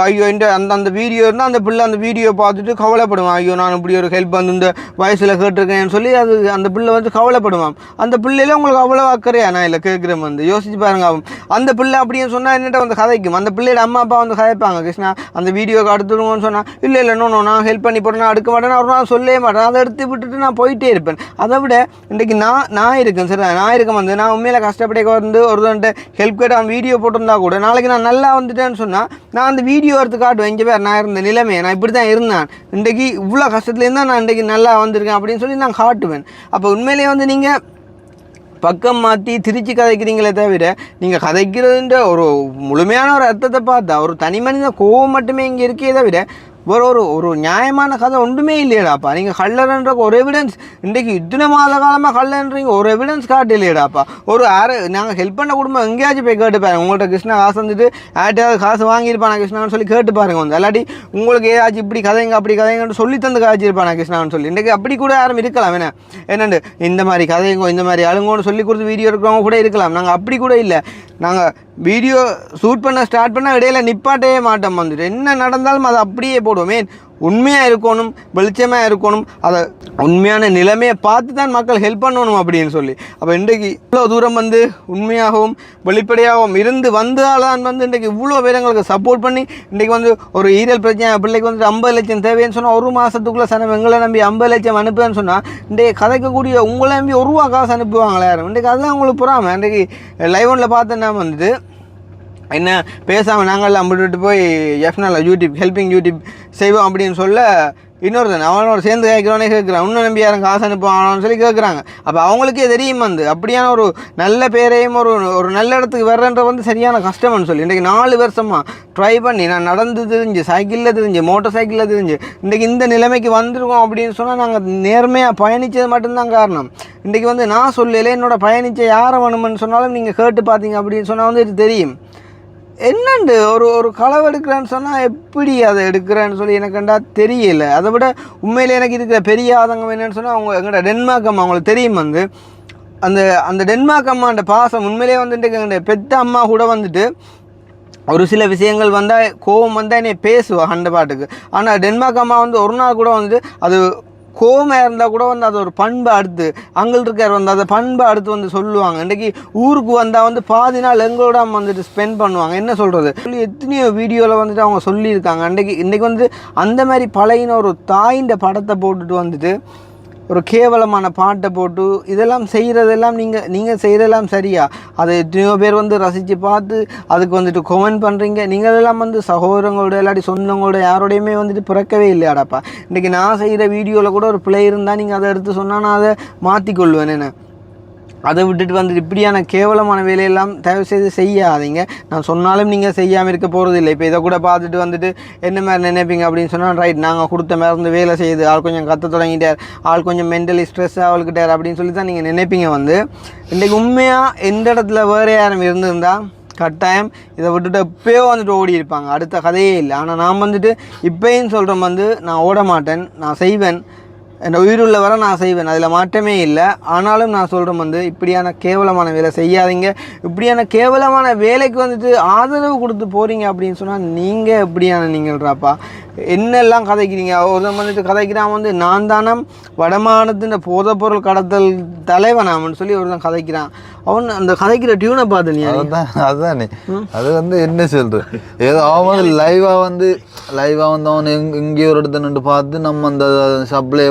ஐயோ அந்த வீடியோ இருந்தால் அந்த பிள்ளை அந்த வீடியோ பார்த்துட்டு கவலைப்படுவான். ஐயோ நான் இப்படி ஒரு ஹெல்ப் வந்து இந்த வயசில் கேட்டிருக்கேன்னு சொல்லி அந்த பிள்ளை வந்து கவலைப்படுவான். அந்த பிள்ளையில உங்களுக்கு அவ்வளோ அக்கறையா நான் இல்லை கேட்குறேன் வந்து யோசிச்சு பாருங்க. அந்த பிள்ளை அப்படின்னு சொன்னால் என்னட்ட வந்து கதைக்கும். அந்த பிள்ளையோட அம்மா அப்பா வந்து கதைப்பாங்க, கிருஷ்ணா அந்த வீடியோக்கு அடுத்துடுவோன்னு சொன்னால் இல்லை நோ நான் ஹெல்ப் பண்ணி போட்டேன், நான் எடுக்க மாட்டேன், ஒரு நாள் சொல்லவே மாட்டேன், அதை எடுத்து விட்டுட்டு நான் போயிட்டே இருப்பேன். அதை விட இன்றைக்கி நான் இருக்கேன் சரி, நான் இருக்கேன் வந்து நான் உண்மையில கஷ்டப்பட வந்து ஒருத்தன்ட்டு ஹெல்ப் கேட்டு அவன் வீடியோ போட்டிருந்தா கூட நாளைக்கு நான் நல்லா வந்துட்டேன்னு சொன்னால் நான் அந்த வீடியோ எடுத்து காட்டுவேன். இங்கே பேர் நான் இருந்த நிலைமை, நான் இப்படி தான் இருந்தேன், இன்றைக்கி இவ்வளோ கஷ்டத்துலேருந்து நான் இன்றைக்கி நல்லா வந்திருக்கேன் அப்படின்னு சொல்லி நான் காட்டுவேன். அப்போ உண்மையிலேயே வந்து நீங்கள் பக்கம் மாற்றி திரிச்சு கதைக்கிறீங்களே தவிர நீங்கள் கதைக்கிறதுன்ற ஒரு முழுமையான ஒரு அர்த்தத்தை பார்த்தா ஒரு தனி மனித கோவம் மட்டுமே இங்கே இருக்கே தவிர ஒரு நியாயமான கதை ஒன்றுமே இல்லையடாப்பா. நீங்கள் கல்லறன்ற ஒரு எவிடன்ஸ் இன்றைக்கு இத்தனை மாத காலமாக கல்லன்றீங்க, ஒரு எவிடன்ஸ் காட்டு இல்லையடாப்பா. நாங்கள் ஹெல்ப் பண்ண குடும்பம் எங்கேயாச்சும் போய் கேட்டு பாருங்க. உங்கள்கிட்ட கிருஷ்ணா காசு வந்துட்டு யார்ட்டையாவது காசு வாங்கியிருப்பானா கிருஷ்ணான்னு சொல்லி கேட்டு பாருங்க வந்து. இல்லாட்டி உங்களுக்கு ஏதாச்சும் இப்படி கதைங்க அப்படி கதைங்கன்னு சொல்லி தந்து காய்ச்சிருப்பானா கிருஷ்ணான்னு சொல்லி. இன்றைக்கி அப்படி கூட யாரும் இருக்கலாம். என்னண்டு இந்த மாதிரி கதைங்கோ இந்த மாதிரி அழுங்கோன்னு சொல்லி கொடுத்து வீடியோ இருக்கிறவங்க கூட இருக்கலாம். நாங்கள் அப்படி கூட இல்லை. நாங்கள் வீடியோ ஷூட் பண்ண ஸ்டார்ட் பண்ணால் இடையில நிப்பாட்டவே மாட்டோம். வந்துட்டு என்ன நடந்தாலும் அதை அப்படியே போடுவோமே. உண்மையாக இருக்கணும், வெளிச்சமாக இருக்கணும், அதை உண்மையான நிலைமையை பார்த்து தான் மக்கள் ஹெல்ப் பண்ணணும் அப்படின்னு சொல்லி. அப்போ இன்றைக்கு இவ்வளோ தூரம் வந்து உண்மையாகவும் வெளிப்படையாகவும் இருந்து வந்தால் தான் வந்து இன்றைக்கு இவ்வளோ பேர் எங்களுக்கு சப்போர்ட் பண்ணி இன்றைக்கி வந்து ஒரு ஈரல் பிரச்சனை பிள்ளைக்கு வந்துட்டு 50 லட்சம் தேவைன்னு சொன்னால் ஒரு மாதத்துக்குள்ளே சனம் எங்களை நம்பி 50 லட்சம் அனுப்புன்னு சொன்னால் இன்றைக்கு கதைக்கக்கூடிய உங்களை நம்பி ₹1 காசு அனுப்புவாங்களே யாரும். இன்றைக்கு அதெல்லாம் உங்களுக்கு புறாமல் இன்றைக்கு லைவ் ஒன்றில் பார்த்தேன்னா வந்துட்டு என்ன பேசாமல் நாங்கள்லாம் விட்டுட்டு போய் எஃப்னால யூடியூப் ஹெல்ப்பிங் யூடியூப் செய்வோம் அப்படின்னு சொல்ல இன்னொருத்தன் அவனோட சேர்ந்து கேட்குறவனே கேட்குறான், இன்னும் நம்பி யாரும் காசு அனுப்புவானு சொல்லி கேட்குறாங்க. அப்போ அவங்களுக்கே தெரியும் வந்து அப்படியான ஒரு நல்ல பேரையும் ஒரு நல்ல இடத்துக்கு வர்றன்ற வந்து சரியான கஷ்டம்னு சொல்லி இன்றைக்கி 4 வருஷமாக ட்ரை பண்ணி நான் நடந்து தெரிஞ்சு சைக்கிளில் தெரிஞ்சு மோட்டர் சைக்கிளில் தெரிஞ்சு இன்றைக்கி இந்த நிலைமைக்கு வந்திருக்கோம் அப்படின்னு சொன்னால் நாங்கள் நேர்மையாக பயணித்தது மட்டும்தான் காரணம். இன்றைக்கி வந்து நான் சொல்லலை, என்னோட பயணித்த யாரை வேணுமென்னு சொன்னாலும் நீங்கள் கேட்டு பார்த்தீங்க அப்படின்னு சொன்னால் வந்து இது தெரியும். என்னண்டு ஒரு களவு எடுக்கிறேன்னு சொன்னால் எப்படி அதை எடுக்கிறேன்னு சொல்லி எனக்குண்டா தெரியலை. அதை விட உண்மையிலே எனக்கு இருக்கிற பெரிய ஆதங்கம் என்னென்னு சொன்னால் அவங்க எங்களோட டென்மார்க் அம்மா அவங்களுக்கு தெரியும் வந்து அந்த டென்மார்க் அம்மாண்ட பாசம் உண்மையிலே வந்துட்டு எங்களுடைய பெத்த அம்மா கூட வந்துட்டு ஒரு சில விஷயங்கள் வந்தால் கோவம் வந்தால் என்னை பேசுவா அந்த பாட்டுக்கு. ஆனால் டென்மார்க் அம்மா வந்து ஒரு நாள் கூட வந்துட்டு அது கோவமாக இருந்தால் கூட வந்து அது ஒரு பண்பை அடுத்து அங்கே இருக்கார் வந்து அதை பண்பை அடுத்து வந்து சொல்லுவாங்க. இன்றைக்கி ஊருக்கு வந்தால் வந்து பாதி நாள் எங்களோட வந்துட்டு ஸ்பெண்ட் பண்ணுவாங்க. என்ன சொல்கிறது சொல்லி எத்தனையோ வீடியோவில் வந்துட்டு அவங்க சொல்லியிருக்காங்க. இன்றைக்கி வந்துட்டு அந்த மாதிரி பழையின ஒரு தாயின்ற படத்தை போட்டுட்டு வந்துட்டு ஒரு கேவலமான பாட்டை போட்டு இதெல்லாம் செய்கிறதெல்லாம் நீங்கள் செய்கிறதெல்லாம் சரியா? அதை எத்தனையோ பேர் வந்து ரசித்து பார்த்து அதுக்கு வந்துட்டு கமெண்ட் பண்ணுறீங்க. நீங்கள் எல்லாம் வந்து சகோதரங்களோட இல்லாட்டி சொந்தங்களோட யாரோடையுமே வந்துட்டு பிறக்கவே இல்லையாடாப்பா. இன்றைக்கி நான் செய்கிற வீடியோவில் கூட ஒரு பிழை இருந்தால் நீங்கள் அதை எடுத்து சொன்னால் நான் அதை மாற்றிக்கொள்வேன். என்ன அதை விட்டுட்டு வந்துட்டு இப்படியான கேவலமான வேலையெல்லாம் தயவுசெய்து செய்யாதீங்க. நான் சொன்னாலும் நீங்கள் செய்யாமல் இருக்க போகிறது இல்லை. இப்போ இதை கூட பார்த்துட்டு வந்துட்டு என்ன மாதிரி நினைப்பீங்க அப்படின்னு சொன்னால், ரைட் நாங்கள் கொடுத்த மாதிரி இருந்து வேலை செய்யுது, ஆள் கொஞ்சம் கற்று தொடங்கிட்டார், ஆள் கொஞ்சம் மென்டலி ஸ்ட்ரெஸ் ஆகிட்டார் அப்படின்னு சொல்லி தான் நீங்கள் நினைப்பீங்க. வந்து இன்றைக்கு உண்மையாக எந்த இடத்துல வேறு யாரும் இருந்திருந்தால் கட்டாயம் இதை விட்டுட்டு எப்போயோ வந்துட்டு ஓடி இருப்பாங்க, அடுத்த கதையே இல்லை. ஆனால் நான் வந்துட்டு இப்போயும் சொல்கிறேன், வந்து நான் ஓட மாட்டேன், நான் செய்வேன், என் உயிருள்ள வர நான் செய்வேன், அதில் மாற்றமே இல்லை. ஆனாலும் நான் சொல்கிறேன், வந்து இப்படியான கேவலமான வேலை செய்யாதீங்க. இப்படியான கேவலமான வேலைக்கு வந்துட்டு ஆதரவு கொடுத்து போகிறீங்க அப்படின்னு சொன்னால் நீங்கள் எப்படியான நீங்கள்றாப்பா என்னெல்லாம் கதைக்கிறீங்க? ஒருத்தன் வந்துட்டு கதைக்கிறான், வந்து நான் தானம் வடமாநிலத்தின் போதைப்பொருள் கடத்தல் தலைவனாமன்னு சொல்லி ஒருத்தன் கதைக்கிறான். அவன் அந்த கதைக்கிற டியூனை பார்த்து நீ அதுதானே அது வந்து என்ன சொல்கிறேன், ஏதோ அவன் வந்து லைவாக வந்து அவன் எங்கேயோ ஒரு இடத்த நின்று பார்த்து நம்ம அந்த சப்ளை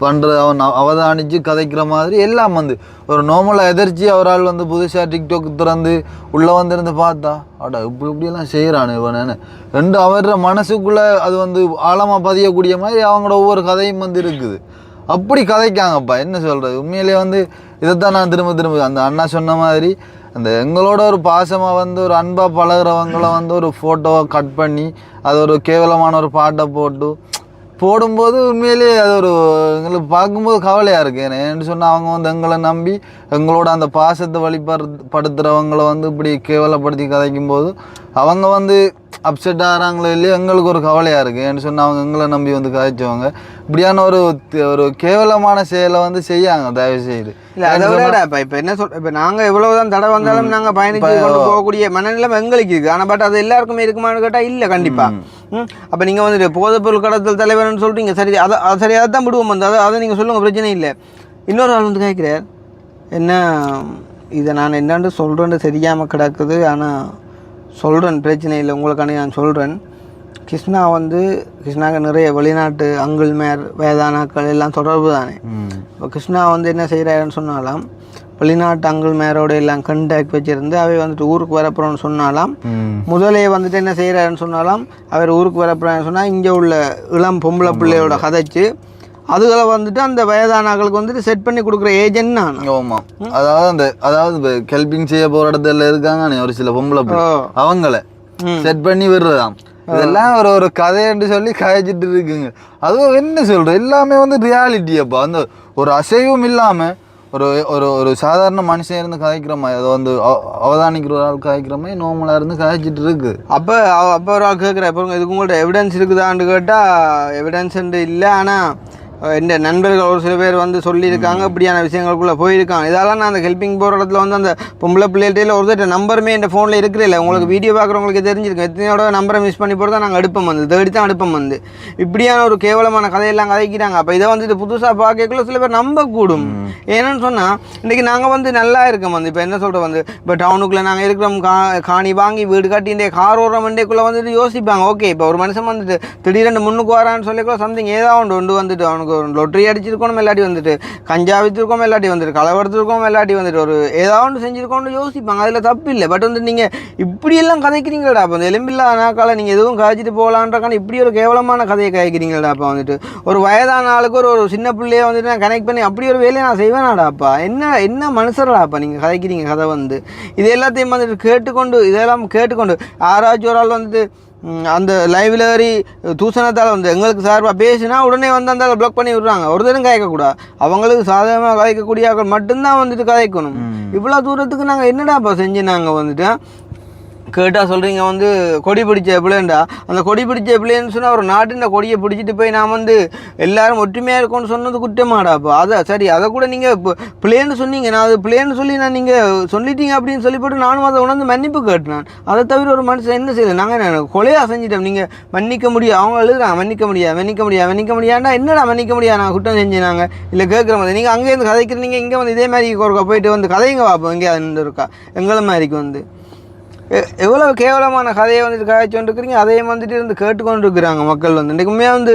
பண்ணுற அவன் அவதானிச்சு கதைக்கிற மாதிரி எல்லாம் வந்து ஒரு நார்மலாக எதிர்ச்சி அவரால் வந்து புதுசாக டிக்டாக் திறந்து உள்ளே வந்திருந்து பார்த்தா அடா இப்படியெல்லாம் செய்கிறானு இவனு ரெண்டு அவர மனசுக்குள்ளே அது வந்து ஆழமாக பதியக்கூடிய மாதிரி அவங்களோட ஒவ்வொரு கதையும் வந்து இருக்குது. அப்படி கதைக்காங்கப்பா. என்ன சொல்கிறது, உண்மையிலே வந்து இதைத்தான் நான் திரும்ப அந்த அண்ணா சொன்ன மாதிரி அந்த எங்களோட ஒரு பாசமாக வந்து ஒரு அன்பாக பழகிறவங்கள வந்து ஒரு ஃபோட்டோவை கட் பண்ணி அது ஒரு கேவலமான ஒரு பாட்டை போடும்போது உண்மையிலேயே அது ஒரு எங்களுக்கு பார்க்கும்போது கவலையாக இருக்குது. ஏன்னு சொன்னால் அவங்க வந்து எங்களை நம்பி எங்களோட அந்த பாசத்தை வழிபடுத்துகிறவங்களை வந்து இப்படி கேவலப்படுத்தி கதைக்கும்போது அவங்க வந்து அப்செட் ஆகிறாங்களோ இல்லையோ எங்களுக்கு ஒரு கவலையாக இருக்குது. ஏன்னு சொன்னால் அவங்க எங்களை நம்பி வந்து கதைச்சவங்க இப்படியான ஒரு கேவலமான செயலை வந்து செய்யாங்க தயவு செய்து. இல்லை அதை விட இப்போ என்ன இப்போ நாங்கள் எவ்வளோதான் தடை வந்தாலும் நாங்கள் பயணித்து கொண்டு போகக்கூடிய மனநிலைமை எங்களுக்கு இருக்குது. ஆனால் பட் அது எல்லாருக்குமே இருக்குமான்னு கேட்டால் இல்லை கண்டிப்பாக. அப்போ நீங்கள் வந்துட்டு போதைப்பொருள் கடத்தல் தலைவர்னு சொல்கிறீங்க, சரி அதை சரியாக தான் விடுவோம், வந்து அதை நீங்கள் சொல்லுங்கள், பிரச்சனை இல்லை. இன்னொரு ஆள் வந்து கேட்குறார், என்ன இதை நான் என்னான்னு சொல்கிறேன்னு தெரியாமல் கிடக்குது, ஆனால் சொல்கிறேன், பிரச்சனை இல்லை, உங்களுக்கான நான் சொல்கிறேன். கிருஷ்ணாவுக்கு நிறைய வெளிநாட்டு அங்குள் மேர் வேதானாக்கள் எல்லாம் தொடர்பு தானே. இப்போ கிருஷ்ணா வந்து என்ன செய்கிறாருன்னு சொன்னாலாம், வெளிநாட்டு அங்குள் மேரோட எல்லாம் கண்டாக்ட் வச்சுருந்து அவை வந்துட்டு ஊருக்கு வரப்போகிறோன்னு சொன்னாலாம். முதலே வந்துட்டு என்ன செய்கிறாருன்னு சொன்னாலாம், அவர் ஊருக்கு வரப்போறான்னு சொன்னால் இங்கே உள்ள இளம் பொம்பளை பிள்ளையோட கதைச்சு அதுகளை வந்துட்டு அந்த வயதானாக்களுக்கு வந்துட்டு செட் பண்ணி கொடுக்குற ஏஜென்ட் நான். ஆமாம், அதாவது ஹெல்பிங் செய்ய போகிற இடத்துல இருக்காங்க ஒரு சில பொம்பளை அவங்கள செட் பண்ணி விடுறதாம். இதெல்லாம் ஒரு கதைன்னு சொல்லி கதைச்சிட்டு இருக்குங்க. அதுவும் என்ன சொல்கிறேன், எல்லாமே வந்து ரியாலிட்டியப்பா. அந்த ஒரு அசைவும் இல்லாமல் ஒரு சாதாரண மனுஷன் இருந்து கதைக்கிற மாதிரி, அதை வந்து அவதானிக்கிற ஒரு ஆள் கதைக்கிற மாதிரி நார்மலாக இருந்து கதைச்சிட்டு இருக்கு. அப்போ ஒரு ஆள் கேட்குறேன், இப்போ இதுக்கு உங்கள்கிட்ட எவிடன்ஸ் இருக்குதான்னு கேட்டால் எவிடன்ஸ் இல்லை. ஆனால் இந்த நண்பர்கள் ஒரு சில பேர் வந்து சொல்லியிருக்காங்க, இப்படியான விஷயங்களுக்குள்ளே போயிருக்காங்க. இதெல்லாம் நான் அந்த ஹெல்பிங் போகிற இடத்துல வந்து அந்த பொம்பளை பிள்ளைகிட்ட ஒருத்தர் நம்பருமே இந்த ஃபோனில் இருக்கிறதில்ல. உங்களுக்கு வீடியோ பார்க்குறவங்களுக்கு தெரிஞ்சிருக்கும், எத்தனையோட நம்பரை மிஸ் பண்ணி போகிறதா நாங்கள் அடுப்பம் வந்து தேடி தான் அடுப்பம் வந்து இப்படியான ஒரு கேவலமான கதையெல்லாம் கதைக்கிறாங்க. அப்போ இதை வந்துட்டு புதுசாக பார்க்கக்குள்ள சில பேர் நம்பக்கூடும். ஏன்னு சொன்னால் இன்றைக்கி நாங்கள் வந்து நல்லா இருக்கோம். வந்து இப்போ என்ன சொல்கிறோம், வந்து இப்போ டவுனுக்குள்ளே நாங்கள் இருக்கிறோம், காணி வாங்கி வீடு கட்டிகிட்டே கார் ஓடுற மண்டேக்குள்ளே வந்துட்டு யோசிப்பாங்க, ஓகே இப்போ ஒரு மனுஷன் வந்துட்டு திடீரென்று முன்னுக்கு வரான்னு சொல்லிக்கூட சம்திங் ஏதாவது ஒன்று வந்துட்டு அவனுக்கு லொட்டரி அடிச்சிருக்கணும், இல்லாட்டி வந்துட்டு கஞ்சா விற்றுருக்கோம், இல்லாட்டி வந்துட்டு கலவரத்துருக்கோம், இல்லாட்டி வந்துட்டு ஒரு ஏதாவது ஒன்று செஞ்சுருக்கோம்னு யோசிப்பாங்க. அதில் தப்பு இல்லை. பட் வந்து நீங்கள் இப்படியெல்லாம் கதைக்கிறீங்களாடா. அப்போ அந்த எலும்பில்லா நாக்கால நீங்கள் எதுவும் காய்ச்சிட்டு போகலான்றக்கான இப்படி ஒரு கேவலமான கதையை காய்க்கிறீங்களாடா. அப்போ வந்துட்டு ஒரு வயதான ஆளுக்கு ஒரு சின்ன பிள்ளையை வந்துட்டு நான் கனெக்ட் பண்ணி அப்படி ஒரு வேலையை நான் செய்வேனாடாப்பா. என்ன மனுஷராப்பா நீங்கள் கதைக்கிறீங்க கதை வந்து. இது எல்லாத்தையும் வந்துட்டு இதெல்லாம் கேட்டுக்கொண்டு யாராச்சும் ஒரு ஆள் வந்துட்டு அந்த லைப்ரரி தூசணத்தால் வந்து எங்களுக்கு சார்பாக பேசினா உடனே வந்து அந்த பிளாக் பண்ணி விடுறாங்க. ஒருத்தரும் கதைக்கக்கூடாது, அவங்களுக்கு சாதகமாக கதைக்கக்கூடிய ஆட்கள் மட்டும்தான் வந்துட்டு கதைக்கணும். இவ்வளோ தூரத்துக்கு நாங்கள் என்னடாப்பா செஞ்சு நாங்கள் வந்துட்டு கேட்டால் சொல்கிறீங்க வந்து கொடி பிடிச்ச பிள்ளைண்டா. அந்த கொடி பிடிச்ச பிள்ளைன்னு சொன்னால் ஒரு நாட்டின் கொடியை பிடிச்சிட்டு போய் நான் வந்து எல்லாரும் ஒற்றுமையாக இருக்கோன்னு சொன்னது குற்றமாடாப்பா. அதை சரி, அதை கூட நீங்கள் இப்போ பிள்ளைன்னு சொன்னீங்க, நான் அது பிள்ளைன்னு சொல்லி நான் நீங்கள் சொல்லிட்டீங்க அப்படின்னு சொல்லி போட்டு நானும் அதை உணர்ந்து மன்னிப்பு கேட்டேன். அதை தவிர ஒரு மனுஷன் என்ன செய்யலை, நாங்கள் கொலையாக செஞ்சிட்டோம், நீங்கள் மன்னிக்க முடியும், அவங்க எழுதுறாங்க மன்னிக்க முடியாண்டா. என்னடா மன்னிக்க முடியாது, நான் குற்றம் செஞ்சுனாங்க இல்லை கேட்குற மாதிரி நீங்கள் அங்கேருந்து கதைக்கிறீங்க, இங்கே வந்து இதே மாதிரி ஒருக்கா போயிட்டு வந்து கதைங்க பார்ப்போம், எங்கே அது இருக்கா எங்களை மாதிரிக்கு வந்து எவ்வளோ கேவலமான கதையை வந்துட்டு காய்ச்சி கொண்டு இருக்கிறீங்க. அதையும் வந்துட்டு இருந்து கேட்டுக்கொண்டு இருக்கிறாங்க மக்கள் வந்து. இன்றைக்குமே வந்து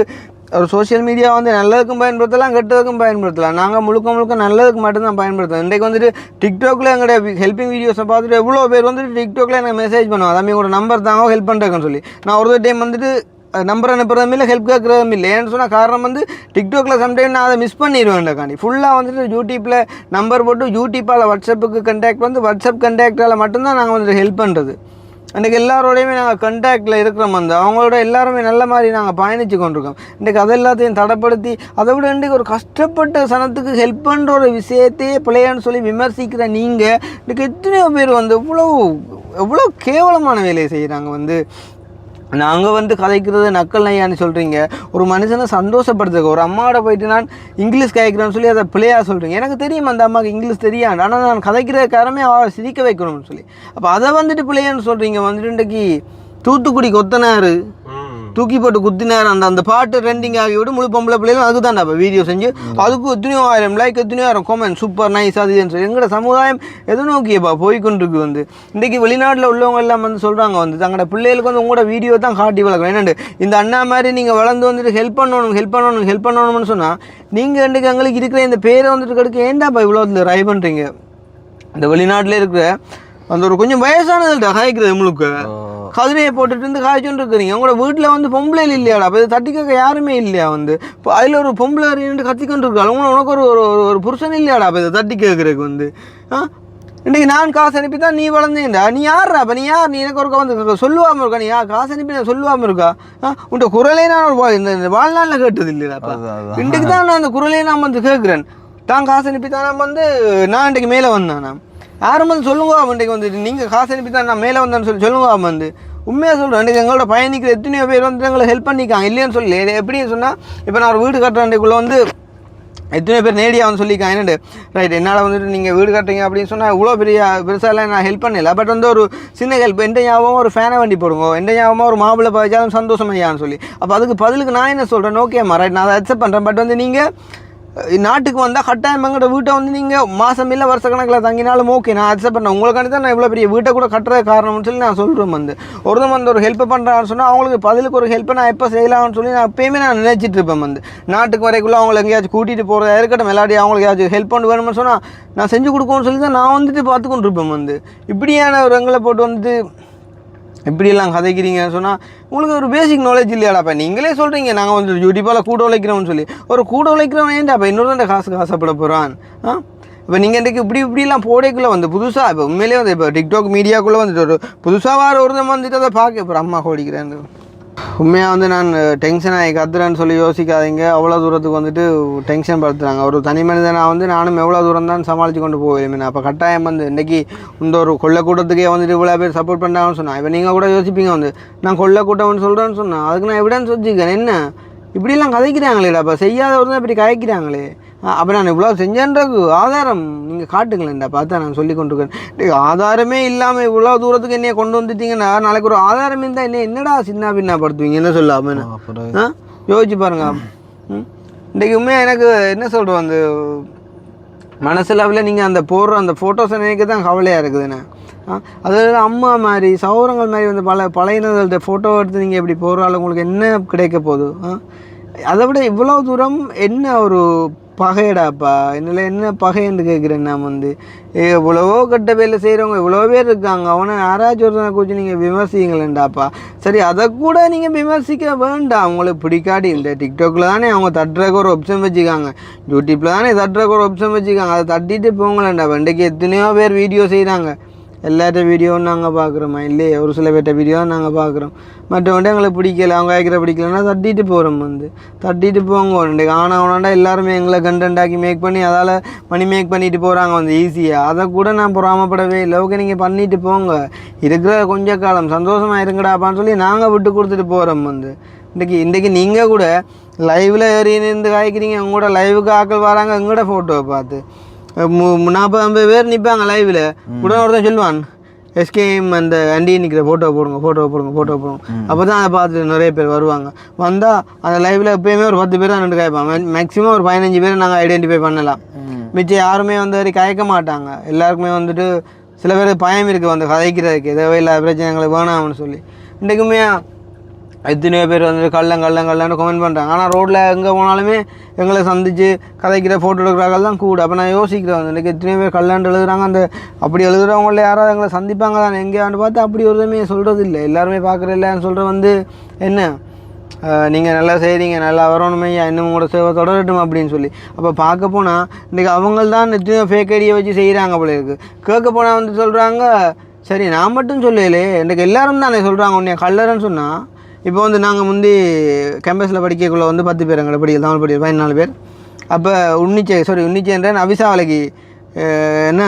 ஒரு சோஷியல் மீடியா வந்து நல்லதுக்கும் பயன்படுத்தலாம், கெட்டதுக்கும் பயன்படுத்தலாம். நாங்கள் முழுக்க நல்லதுக்கு மட்டும்தான் பயன்படுத்தலாம். இன்றைக்கு வந்துட்டு டிக்டாக்ல எங்களுடைய ஹெல்ப்பிங் வீடியோஸை பார்த்துட்டு எவ்வளோ பேர் வந்துட்டு டிக்டாக்ல எனக்கு மெசேஜ் பண்ணுவோம், அதான் உங்களோட நம்பர் தாங்க ஹெல்ப் பண்ணுறேன்னு சொல்லி. நான் ஒரு டைம் வந்துட்டு நம்பர் அனுப்புறதும் இல்லை, ஹெல்ப் கேட்குறதும் இல்லை. ஏன்னு சொன்னால் காரணம் வந்து டிக்டாக்ல சம்டைம் நான் அதை மிஸ் பண்ணிடுவேன்டாக்காண்டி. ஃபுல்லாக வந்துட்டு யூடியூப்பில் நம்பர் போட்டு யூடியூப்பால் வாட்ஸ்அப்புக்கு கண்டாக்ட் வந்து வாட்ஸ்அப் கண்டாக்டால் மட்டும்தான் நாங்கள் வந்துட்டு ஹெல்ப் பண்ணுறது. இன்றைக்கி எல்லாரோடையுமே நாங்கள் கண்டாக்டில் இருக்கிறோம், வந்து அவங்களோட எல்லாருமே நல்ல மாதிரி நாங்கள் பயணித்து கொண்டிருக்கோம். இன்றைக்கி அதை எல்லாத்தையும் தடைப்படுத்தி அதை விட இன்றைக்கி ஒரு கஷ்டப்பட்ட சனத்துக்கு ஹெல்ப் பண்ணுற ஒரு விஷயத்தையே பிள்ளையான்னு சொல்லி விமர்சிக்கிற நீங்கள் இன்றைக்கி எத்தனையோ பேர் வந்து எவ்வளோ கேவலமான வேலையை செய்கிறாங்க. வந்து நாங்கள் வந்து கதைக்கிறது நக்கல் நையான்னு சொல்கிறீங்க, ஒரு மனுஷனை சந்தோஷப்படுத்துக்க. ஒரு அம்மாவோட போயிட்டு நான் இங்கிலீஷ் கதைக்கிறேன்னு சொல்லி அதை பிள்ளையாக சொல்கிறீங்க. எனக்கு தெரியும் அந்த அம்மாவுக்கு இங்கிலீஷ் தெரியாது, ஆனால் நான் கதைக்கிற காரமே அவள் சிரிக்க வைக்கணும்னு சொல்லி. அப்போ அதை வந்துட்டு பிள்ளையான்னு சொல்கிறீங்க. வந்துட்டு இன்றைக்கி தூத்துக்குடி கொத்தனார் தூக்கி போட்டு குத்தினார் அந்த பாட்டு ட்ரெண்டிங் ஆகிவிட்டு முழு பொம்பளை பிள்ளைகளும் அதுக்கு தான் அப்போ வீடியோ செஞ்சு அதுக்கு எத்தனையோ ஆயிரம் லைக், எத்தனையோ ஆயிரம் கமெண்ட், சூப்பர் நைஸ் அதுன்னு சொல்லி எங்களோட சமுதாயம் எது நோக்கியப்பா போய்கொண்டிருக்கு. வந்து இன்றைக்கி வெளிநாட்டில் உள்ளவங்க எல்லாம் வந்து சொல்கிறாங்க, வந்து தங்களோட பிள்ளைகளுக்கு வந்து உங்களோட வீடியோ தான் காட்டி வளர்க்கணும். என்னென்னு இந்த அண்ணா மாதிரி நீங்கள் வளர்ந்து வந்துட்டு ஹெல்ப் பண்ணணும்னு சொன்னால் நீங்கள் இன்றைக்கி எங்களுக்கு இருக்கிற இந்த பேரை வந்துட்டு கெடுக்க ஏண்டாப்பா இவ்வளோ ட்ரை பண்ணுறீங்க. இந்த வெளிநாட்டில் இருக்கிற அந்த ஒரு கொஞ்சம் வயசானதுல்ட்ட காய்க்கிறது முழுக்க கதிரையை போட்டுட்டு இருந்து காய்ச்சோன்னு இருக்கிறீங்க. உங்களோட வீட்டில் வந்து பொம்பளையில் இல்லையாடா, அப்போ இது தட்டி கேட்க யாருமே இல்லையா? வந்து இப்போ அதில் ஒரு பொம்பளை அறிட்டு கத்திக்கொண்டு இருக்காள், உனக்கு ஒரு புருஷன் இல்லையாடா அப்போ இதை தட்டி கேட்குறதுக்கு. வந்து இன்றைக்கி நான் காசு அனுப்பி தான் நீ வளர்ந்தேன்டா, நீ யார்ரா அப்போ? நீ யார்? நீ எனக்கு ஒருக்கா வந்து சொல்லுவாமல் இருக்கா? நீ காசு அனுப்பி நான் சொல்லுவாமல் இருக்கா? உன்ட குரலே நான் இந்த வாழ்நாளில் கேட்டது இல்லையாப்பா. இன்றைக்கு தான் நான் அந்த குரலே நான் வந்து கேட்குறேன். தான் காசு அனுப்பி தான் நான் வந்து நான் இன்றைக்கு மேலே வந்தேன். நான் யாரும் வந்து சொல்லுங்க இன்றைக்கு வந்துட்டு நீங்கள் காசு அனுப்பி தான் நான் மேலே வந்தேன்னு சொல்லி சொல்லுங்க. வந்து உண்மையாக சொல்கிறேன், இன்றைக்கி எங்களோட பயணிக்கிற எத்தனையோ பேர் வந்து எங்களை ஹெல்ப் பண்ணிக்காங்க, இல்லைன்னு சொல்லி. எப்படின்னு சொன்னால் இப்போ நான் ஒரு வீடு கட்டுறேன்க்குள்ளே வந்து எத்தனையோ பேர் நேடியாக வந்து சொல்லியிருக்காங்க. என்னண்டு ரைட் என்னால் வந்துட்டு நீங்கள் வீடு கட்டுறீங்க அப்படின்னு சொன்னால் இவ்வளோ பெருசாலாம் நான் ஹெல்ப் பண்ணல, பட் வந்து ஒரு சின்ன ஹெல்ப், எந்த ஞாபகமாக ஒரு ஃபேனை வண்டி போடுங்க, எந்த ஞாபகமாக ஒரு மாப்பிள்ளை பாய்ச்சாலும் சந்தோஷமையான்னு சொல்லி. அப்போ அதுக்கு பதிலுக்கு நான் என்ன சொல்கிறேன், ஓகேம்மா ரைட் நான் அதை அக்செப்ட் பண்ணுறேன், பட் வந்து நீங்கள் நாட்டுக்கு வந்தால் கட்டாயம் எங்களோட வீட்டை வந்து நீங்கள் மாதம் இல்லை வருஷக்கணக்கில் தங்கினாலும் ஓகே நான் அக்செப்ட் பண்ணேன். உங்களுக்காண்டி தான் நான் இவ்வளோ பெரிய வீட்டை கூட கட்டுற காரணம்னு சொல்லி நான் சொல்கிறேன். வந்து ஒருத்தன் வந்து ஒரு ஹெல்ப்பை பண்ணுறான்னு சொன்னால் அவங்களுக்கு பதிலுக்கு ஒரு ஹெல்ப்பை நான் எப்போ செய்யலாம்னு சொல்லி நான் எப்பயுமே நான் நினச்சிட்டு இருப்பேன். வந்து நாட்டுக்கு வரைக்குள்ளே அவங்களை எங்கேயாச்சும் கூட்டிகிட்டு போகிறதா இருக்கட்டும், எல்லாத்தையும் அவங்களுக்கு ஏதாச்சும் ஹெல்ப் பண்ணி வேணும்னு சொன்னால் நான் செஞ்சு கொடுக்கணும்னு சொல்லி தான் நான் வந்துட்டு பார்த்துக்கொண்டு இருப்பேன். வந்து இப்படியான ஒரு எங்களை போட்டு வந்துட்டு இப்படியெல்லாம் கதைக்கிறீங்கன்னு சொன்னால் உங்களுக்கு ஒரு பேசிக் நாலேஜ் இல்லையாடாப்பா. நீங்களே சொல்கிறீங்க நாங்கள் வந்து யூடியூப்பால் கூட உழைக்கிறோம்னு சொல்லி. ஒரு கூட உழைக்கிறவன் ஏன்டாப்பா இன்னொரு காசுக்கு ஆசைப்பட போகிறான்? இப்போ நீங்கள் இன்றைக்கு இப்படிலாம் போடைக்குள்ளே வந்து புதுசாக இப்போ உண்மையிலே வந்து இப்போ டிக்டாக் மீடியாக்குள்ளே வந்துட்டு ஒரு புதுசாக வார ஒருத்தம் வந்துட்டு அதை பார்க்க இப்போ அம்மா ஓடிக்கிறேன். உண்மையாக வந்து நான் டென்ஷன் ஆகி கத்துறேன்னு சொல்லி யோசிக்காதீங்க. அவ்வளோ தூரத்துக்கு வந்துட்டு டென்ஷன் படுத்துறாங்க. ஒரு தனி மனிதனாக வந்து நானும் எவ்வளோ தூரம் தான் சமாளித்து கொண்டு போவேன். அப்போ கட்டாயம் வந்து இன்றைக்கி இந்த ஒரு கொள்ளைக்கூட்டத்துக்கே வந்துட்டு இவ்வளோ பேர் சப்போர்ட் பண்ணுறாங்கன்னு சொன்னால் இப்போ நீங்கள் கூட யோசிப்பீங்க வந்து நான் கொள்ளைக்கூட்டம்னு சொல்கிறேன்னு சொன்னேன், அதுக்கு நான் எவிடன்ஸ் வச்சுக்கேன். என்ன இப்படிலாம் கதைக்கிறாங்களேடா, அப்போ செய்யாத ஒரு தான் இப்படி கதைக்கிறாங்களே, அப்போ நான் இவ்வளோ செஞ்சேன்றது ஆதாரம் நீங்கள் காட்டுங்களேன்டா. பார்த்தா நான் சொல்லி கொண்டிருக்கேன், ஆதாரமே இல்லாமல் இவ்வளோ தூரத்துக்கு என்னைய கொண்டு வந்துட்டீங்கன்னா நாளைக்கு ஒரு ஆதாரம் இருந்தால் என்னடா சின்ன பின்னா படுத்துவீங்க என்ன சொல்லாமல் யோசிச்சு பாருங்க. இன்றைக்கு உண்மையாக எனக்கு என்ன சொல்கிறோம், அந்த மனசளவில் நீங்கள் அந்த போடுற அந்த ஃபோட்டோஸை நினைக்க தான் கவலையாக இருக்குதுண்ணே. அதாவது அம்மா மாதிரி சௌரங்கள் மாதிரி வந்து பழையினர்கள்ட்ட ஃபோட்டோ எடுத்து நீங்கள் இப்படி போகிறாலும் உங்களுக்கு என்ன கிடைக்க போகுது? அதை விட இவ்வளோ தூரம் என்ன ஒரு பகையடாப்பா, என்னில் என்ன பகைன்னு கேட்குறேன். நான் வந்து இவ்வளவோ கட்ட வேலை செய்கிறவங்க இவ்வளோ பேர் இருக்காங்க, அவனை யாராச்சும் ஒருத்தனை குறித்து நீங்கள் விமர்சிங்களேன்டாப்பா. சரி அதை கூட நீங்கள் விமர்சிக்க வேண்டாம், உங்களுக்கு பிடிக்காடி. இந்த டிக்டாக்ல தானே அவங்க தட்டுறக்கு ஒரு ஆப்ஷன் வச்சுக்காங்க, யூடியூப்பில் தானே தட்டுறக்கு ஒரு ஆப்ஷன் வச்சுக்காங்க, அதை தட்டிட்டு போங்களேன்டாப்பா. இன்றைக்கு எத்தனையோ பேர் வீடியோ செய்கிறாங்க, எல்லார்ட்ட வீடியோவும் நாங்கள் பார்க்குறோமா இல்லையே, ஒரு சில பேர்ட்ட வீடியோ நாங்கள் பார்க்குறோம். மற்றவன்ட்டு எங்களுக்கு பிடிக்கல, அவங்க கேட்குற பிடிக்கலன்னா தட்டிட்டு போகிறோம். வந்து தட்டிட்டு போங்க. இன்றைக்கு ஆனாண்டா எல்லாருமே எங்களை கண்டென்ட்டாக்கி மேக் பண்ணி அதால் மணி மேக் பண்ணிட்டு போகிறாங்க வந்து ஈஸியாக. அதை கூட நான் பொறாமப்படவே இல்லை. ஓகே நீங்கள் பண்ணிட்டு போங்க, இருக்கிற கொஞ்ச காலம் சந்தோஷமாக இருங்கடாப்பான்னு சொல்லி நாங்கள் விட்டு கொடுத்துட்டு போகிறோம். வந்து இன்றைக்கி நீங்கள் கூட லைவில் ஏறின்னு காய்க்கிறீங்க, உங்களோட லைவுக்கு ஆக்கள் வராங்க எங்களோட ஃபோட்டோவை பார்த்து 40-50 பேர் நிற்பாங்க லைவில். உடனே ஒருத்தன் சொல்லுவான் எஸ்கேஎம் அந்த அண்டி நிற்கிற ஃபோட்டோ போடுங்க. அப்போ தான் அதை பார்த்துட்டு நிறைய பேர் வருவாங்க. வந்தால் அந்த லைவில் எப்போயுமே ஒரு 10 பேர் தான் நின்று காய்ப்பாங்க. மேக்ஸிமம் ஒரு 15 பேர் நாங்கள் ஐடென்டிஃபை பண்ணலாம். மிச்சம் யாருமே வந்து வரை காய்க்க மாட்டாங்க. எல்லாருக்குமே வந்துட்டு சில பேருக்கு பயம் இருக்குது வந்து கதைக்கிறதுக்கு, தேவையில்லாத பிரச்சனைகளை வேணாம்னு சொல்லி. இன்றைக்குமே எத்தனையோ பேர் வந்துட்டு கள்ளன்னு கமெண்ட் பண்ணுறாங்க. ஆனால் ரோட்டில் எங்கே போனாலுமே எங்களை சந்தித்து கதைக்கிற ஃபோட்டோ எடுக்கிறார்கள் தான் கூட. அப்போ நான் யோசிக்கிறேன் வந்து எனக்கு எத்தனையோ பேர் கல்லாண்டு எழுதுறாங்க. அந்த அப்படி எழுதுகிறவங்கள யாராவது எங்களை சந்திப்பாங்க தானே எங்கேயாண்டு பார்த்து அப்படி ஒரு இதுவுமே சொல்கிறது இல்லை. எல்லாருமே பார்க்குற இல்லைன்னு சொல்கிற வந்து என்ன நீங்கள் நல்லா செய்கிறீங்க, நல்லா வரணுமையா, இன்னும் உங்களோட சேவை தொடரட்டும் அப்படின்னு சொல்லி. அப்போ பார்க்க போனால் இன்றைக்கி அவங்க தான் எத்தனையோ ஃபேக் ஐடியை வச்சு செய்கிறாங்க போல இருக்குது. கேட்க போனால் வந்து சொல்கிறாங்க சரி நான் மட்டும் சொல்லலே இன்றைக்கு எல்லோரும் தானே சொல்கிறாங்க உன்னைய கல்லறன்னு சொன்னால். இப்போ வந்து நாங்கள் முந்தி கேம்பஸில் படிக்கக்குள்ளே வந்து 10 பேர் எங்களை படிக்கல, தமிழ் படிக்கல 14 பேர். அப்போ உன்னிச்சேன்ற அவிசாவலைக்கு என்ன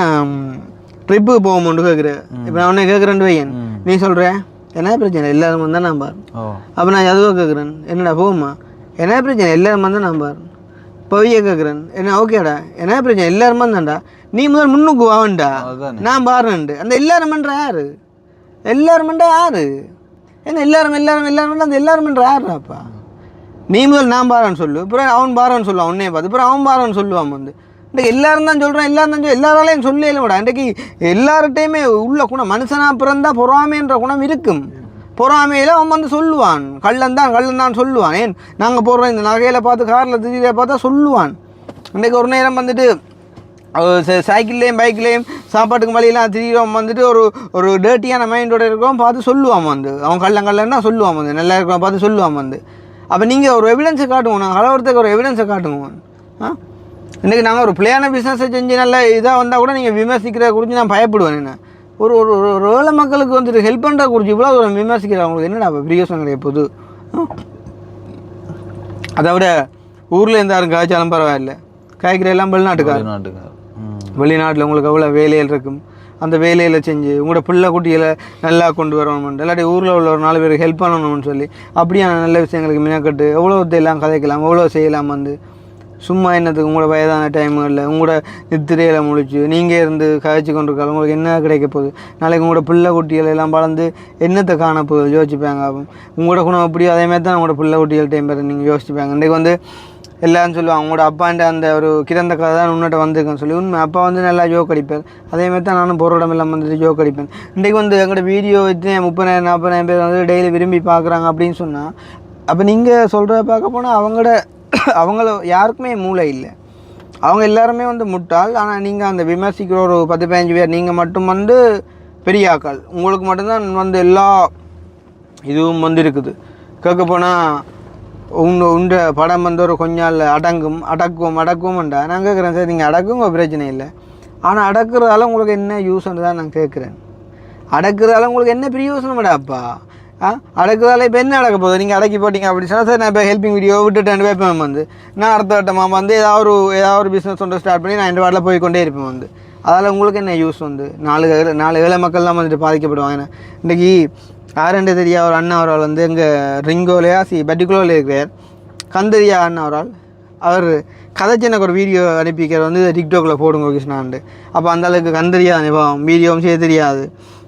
ட்ரிப்புக்கு போகும்போண்டு கேட்குறேன். இப்போ நான் உன்னை கேட்குறேன் வையன், நீ சொல்கிற என்ன பிரச்சனை எல்லாரும் வந்தால் நான் பாரு. அப்போ நான் எதுவும் கேட்குறேன் என்னடா போகுமா, என்ன பிரச்சனை எல்லாரும் வந்தால் நான் பாரு. பவிய கேட்குறேன் என்ன ஓகேடா, என்ன பிரச்சனை எல்லாரும் வந்தாண்டா, நீ முதல் முன்னுக்கு வாவண்டா நான் பாருன்ட்டு. அந்த எல்லாரும் பண்ணுற யாரு, எல்லாரும் பண்ணுற யாரு என்ன எல்லாரும் அந்த எல்லாரும் பண்ணுற யாருடாப்பா. நீ முதல் நான் பாருன்னு சொல்லு, அப்புறம் அவன் பாருன்னு சொல்லுவான் உன்னைய பார்த்து, அப்புறம் அவன் பாருன்னு சொல்லுவான் வந்து. இன்றைக்கு எல்லாரும் தான் சொல்கிறேன், எல்லாராலையும் சொல்லல விட. இன்றைக்கு எல்லார்கிட்டையுமே உள்ள குணம் மனுஷனாக பிறந்தால் பொறாமைன்ற குணம் இருக்கும். பொறாமையில் அவன் வந்து சொல்லுவான் கள்ளன் தான் சொல்லுவான். ஏன் நாங்கள் போடுறோம் இந்த நகையில் பார்த்து காரில் திடீரை பார்த்தா சொல்லுவான். இன்றைக்கு ஒரு நேரம் வந்துட்டு சைக்கிள்லேயும் பைக்லேயும் சாப்பாட்டுக்கு வழியெல்லாம் திடீரம் வந்துட்டு ஒரு டேர்ட்டியான மைண்டோட இருக்கிறோம் பார்த்து சொல்லுவான் வந்து. அவன் கள்ளன்னா சொல்லுவான் வந்து, நல்லா இருக்கிறவன் பார்த்து சொல்லுவான் வந்து. அப்போ நீங்கள் ஒரு எவிடன்ஸை காட்டுவோம், நாங்கள் கலவரத்துக்கு ஒரு எவிடன்ஸை காட்டுவோம். இன்றைக்கி நாங்கள் ஒரு பிள்ளையான பிஸ்னஸை செஞ்சு நல்லா இதாக வந்தால் கூட நீங்கள் விமர்சிக்கிறத குறித்து நான் பயப்படுவேன். என்ன ஒரு ஒரு ஏழை மக்களுக்கு வந்துட்டு ஹெல்ப் பண்ணுற குறித்து இவ்வளோ ஒரு விமர்சிக்கிற அவங்களுக்கு என்னடா பிரியோசனம் கிடையாது போது. அதை விட ஊரில் இருந்தாலும் காய்ச்சாலும் பரவாயில்லை, காய்க்கிற எல்லாம் வெளிநாட்டில் உங்களுக்கு எவ்வளோ வேலைகள் இருக்கும். அந்த வேலையில் செஞ்சு உங்களோட பிள்ளை குட்டிகளை நல்லா கொண்டு வரணும்னு இல்லாட்டி ஊரில் உள்ள ஒரு 4 பேருக்கு ஹெல்ப் பண்ணணும்னு சொல்லி அப்படியான நல்ல விஷயங்களுக்கு மினக்கட்டு எவ்வளோத்தையெல்லாம் கதைக்கலாம், எவ்வளோ செய்யலாம் வந்து. சும்மா என்னத்துக்கு உங்களோட வயதான டைமுகளில் உங்களோட நித்திரையில் முழிச்சு நீங்கள் இருந்து கதைச்சி கொண்டிருக்காலும் உங்களுக்கு என்ன கிடைக்க போகுது. நாளைக்கு உங்களோட பிள்ளை குட்டிகள் எல்லாம் வளர்ந்து என்னத்தை காண போகுது யோசிச்சுப்பாங்க. உங்களோட குணம் எப்படியோ அதேமாதிரி தான் உங்களோட பிள்ளை குட்டிகள் டைம் பேர் நீங்கள் யோசிச்சுப்பாங்க. இன்றைக்கு வந்து எல்லாரும் சொல்லுவாங்க உங்களோட அப்பாண்ட அந்த ஒரு கிடந்த கதை தான் உன்னிட்ட வந்திருக்கேன்னு சொல்லி. உண்மை அப்பா வந்து நல்லா ஜோக் அடிப்பார், அதேமாதிரி தான் நானும் பொருடம் எல்லாம் வந்துட்டு ஜோக் அடிப்பேன். இன்றைக்கு வந்து எங்களோட வீடியோ வச்சு 30,000-40,000 பேர் வந்து டெய்லி விரும்பி பார்க்குறாங்க அப்படின்னு சொன்னால், அப்போ நீங்கள் சொல்கிறத பார்க்க போனால் அவங்கள யாருக்குமே மூளை இல்லை, அவங்க எல்லாருமே வந்து முட்டாள். ஆனால் நீங்கள் அந்த விமர்சிக்கிற ஒரு 10-15 பேர் நீங்கள் மட்டும் வந்து பெரிய ஆக்கள், உங்களுக்கு மட்டும்தான் வந்து எல்லா இதுவும் வந்து இருக்குது. கேட்க போனால் உண்ட படம் வந்து ஒரு கொஞ்ச நாள் அடக்குவோம்ண்டா நான் கேட்குறேன். சார் நீங்கள் அடக்குங்க பிரச்சனை இல்லை, ஆனால் அடக்கிறதால உங்களுக்கு என்ன யூஸ்ன்னு தான் நான் கேட்குறேன். அடக்கிறதால உங்களுக்கு என்ன பிரயோசனம்டாப்பா? அடக்குறதால இப்போ என்ன அடக்க போகுது? நீங்கள் அடக்கி போட்டிங்க அப்படி சொன்னால் சார் நான் இப்போ ஹெல்பிங் வீடியோ விட்டுட்டு வைப்பேன் வந்து. நான் அடுத்த வட்டமாக வந்து ஏதாவது ஒரு பிஸ்னஸ் ஒன்று ஸ்டார்ட் பண்ணி நான் 2 வாட்டில் போய்கொண்டே இருப்பேன் வந்து. அதால் உங்களுக்கு என்ன யூஸ் வந்து? 4 ஏழை மக்கள்லாம் வந்துட்டு பாதிக்கப்படுவாங்க. ஏன்னா இன்றைக்கி யாருன்னு தெரியா ஒரு அண்ணா அவரால் வந்து எங்கள் ரிங்கோலையா பர்டிகுலரில் இருக்கிறார் கந்தரியா அண்ணா அவர் கதைச்சு எனக்கு ஒரு வீடியோ அனுப்பிக்கிறார் வந்து டிக்டாக்ல போடுங்க கிருஷ்ணாண்டு. அப்போ அந்த அளவுக்கு கந்தரியா அனுபவம் வீடியோவும் செய்ய தெரியாது,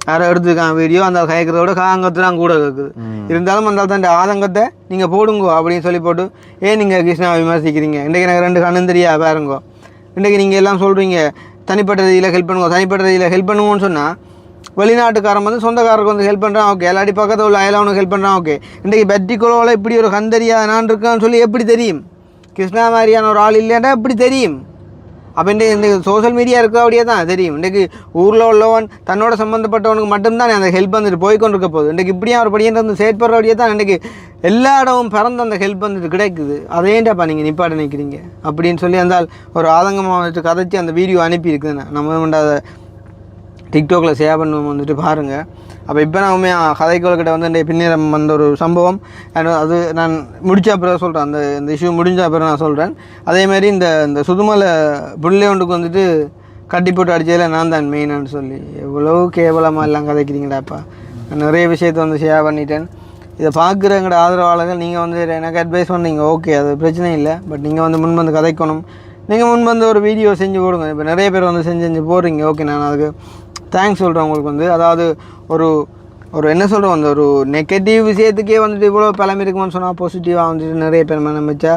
யாரோ எடுத்துருக்காங்க வீடியோ அந்த கேட்குறதோட காங்கத்தான் கூட இருக்குது. இருந்தாலும் அந்த தன் ஆதங்கத்தை நீங்கள் போடுங்கோ அப்படின்னு சொல்லி போட்டு ஏன் நீங்கள் கிருஷ்ணாவை விமர்சிக்கிறீங்க? இன்றைக்கி எனக்கு 2 கண்ணும் தெரியா பாருங்கோ. இன்றைக்கி நீங்கள் எல்லாம் சொல்கிறீங்க தனிப்பட்ட ரீதியில் ஹெல்ப் பண்ணுவோன்னு சொன்னால் வெளிநாட்டுக்காரன் வந்து சொந்தக்காரருக்கு வந்து ஹெல்ப் பண்ணுறான் ஓகே, இல்லாட்டி பக்கத்தில் உள்ள அயலாவனுக்கு ஹெல்ப் பண்ணுறான் ஓகே. இன்றைக்கி பெட்டிக்குளோவில் இப்படி ஒரு கந்தரியா நான் இருக்கான்னு சொல்லி எப்படி தெரியும்? கிருஷ்ணா மாதிரியான ஒரு ஆள் இல்லைன்னா எப்படி தெரியும்? அப்போ இந்த சோஷியல் மீடியா இருக்கிறபடியே தான் தெரியும். இன்றைக்கு ஊரில் உள்ளவன் தன்னோட சம்மந்தப்பட்டவனுக்கு மட்டும்தான் அந்த ஹெல்ப் வந்துட்டு போய்கொண்டிருக்க போகுது. இன்றைக்கு இப்படியே ஒரு படியே வந்து செயற்படுறபடியே தான் இன்றைக்கி எல்லா இடமும் பிறந்த அந்த ஹெல்ப் வந்துட்டு கிடைக்குது. அதேண்டாப்பா நீங்கள் நிப்பாட்ட நினைக்கிறீங்க அப்படின்னு சொல்லி இருந்தால் ஒரு ஆதங்கமாக வந்துட்டு கதைச்சி அந்த வீடியோ அனுப்பியிருக்குதுண்ணா நம்ம அதை டிக்டாக்ல ஷேர் பண்ணுவோம் வந்துட்டு பாருங்கள். அப்போ இப்போ நான் உண்மையாக கதைக்கோள்கிட்ட வந்து இந்த பின்னிடம் வந்த ஒரு சம்பவம் அது நான் முடித்த அப்புறம் சொல்கிறேன். இந்த இஷ்யூ முடிஞ்ச அப்புறம் நான் சொல்கிறேன். அதேமாதிரி இந்த சுதுமலை பிள்ளை ஒன்றுக்கு வந்துட்டு கட்டி போட்டு அடித்ததில் நான் தான் மெயினானு சொல்லி எவ்வளோ கேவலமாக எல்லாம் கதைக்கிறீங்கடாப்பா. நான் நிறைய விஷயத்தை வந்து ஷேர் பண்ணிட்டேன். இதை பார்க்குற எங்களோட ஆதரவாளர்கள் நீங்கள் வந்து எனக்கு அட்வைஸ் பண்ணீங்க ஓகே, அது பிரச்சனை இல்லை. பட் நீங்கள் வந்து முன் வந்து கதைக்கணும், நீங்கள் முன் வந்து ஒரு வீடியோ செஞ்சு போடுங்க. இப்போ நிறைய பேர் வந்து செஞ்சு போடுறீங்க ஓகே, நான் அதுக்கு தேங்க்ஸ் சொல்கிறேன் உங்களுக்கு வந்து. அதாவது ஒரு என்ன சொல்கிறோம், அந்த ஒரு நெகட்டிவ் விஷயத்துக்கே வந்துட்டு இவ்வளோ பழமை இருக்குமான்னு சொன்னால் பாசிட்டிவாக வந்துட்டு நிறைய பேர் நினச்சா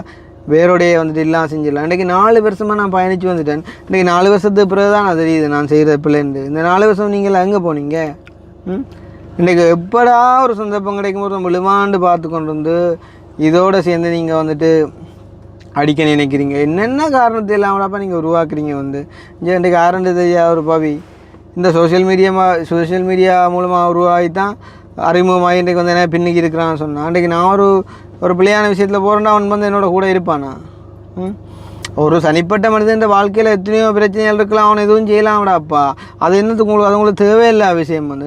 வேரோடையே வந்துட்டு இல்லாமல் செஞ்சிடலாம். இன்றைக்கி 4 வருஷமாக நான் பயணித்து வந்துட்டேன். இன்றைக்கி 4 வருஷத்துக்கு பிறகு தான் நான் தெரியுது நான் செய்கிற பிள்ளைண்டு. இந்த 4 வருஷம் நீங்களாம் எங்கே போனீங்க? இன்றைக்கு எப்படா ஒரு சந்தர்ப்பம் கிடைக்கும் போது விழுவாண்டு பார்த்து கொண்டு வந்து இதோடு சேர்ந்து நீங்கள் வந்துட்டு அடிக்க நினைக்கிறீங்க. என்னென்ன காரணத்தை இல்லாமடாப்பா நீங்கள் உருவாக்குறீங்க வந்து இன்றைக்கு ஆரண்டு தெரியாத ஒரு பவி இந்த சோஷியல் மீடியா மூலமாக உருவாகி தான் அறிமுகமாகி இன்றைக்கு வந்து என்ன பின்னுக்கு இருக்கிறான்னு சொன்னான். அன்றைக்கு நான் ஒரு பிள்ளையான விஷயத்தில் போகிறேன்னா அவன் வந்து என்னோட கூட இருப்பானா? ஒரு தனிப்பட்ட மனிதன் வாழ்க்கையில் எத்தனையோ பிரச்சனைகள் இருக்கலாம், அவன் எதுவும் செய்யலாம்டாப்பா. அது என்னத்துக்கு அது உங்களுக்கு தேவையில்லை விஷயம் வந்து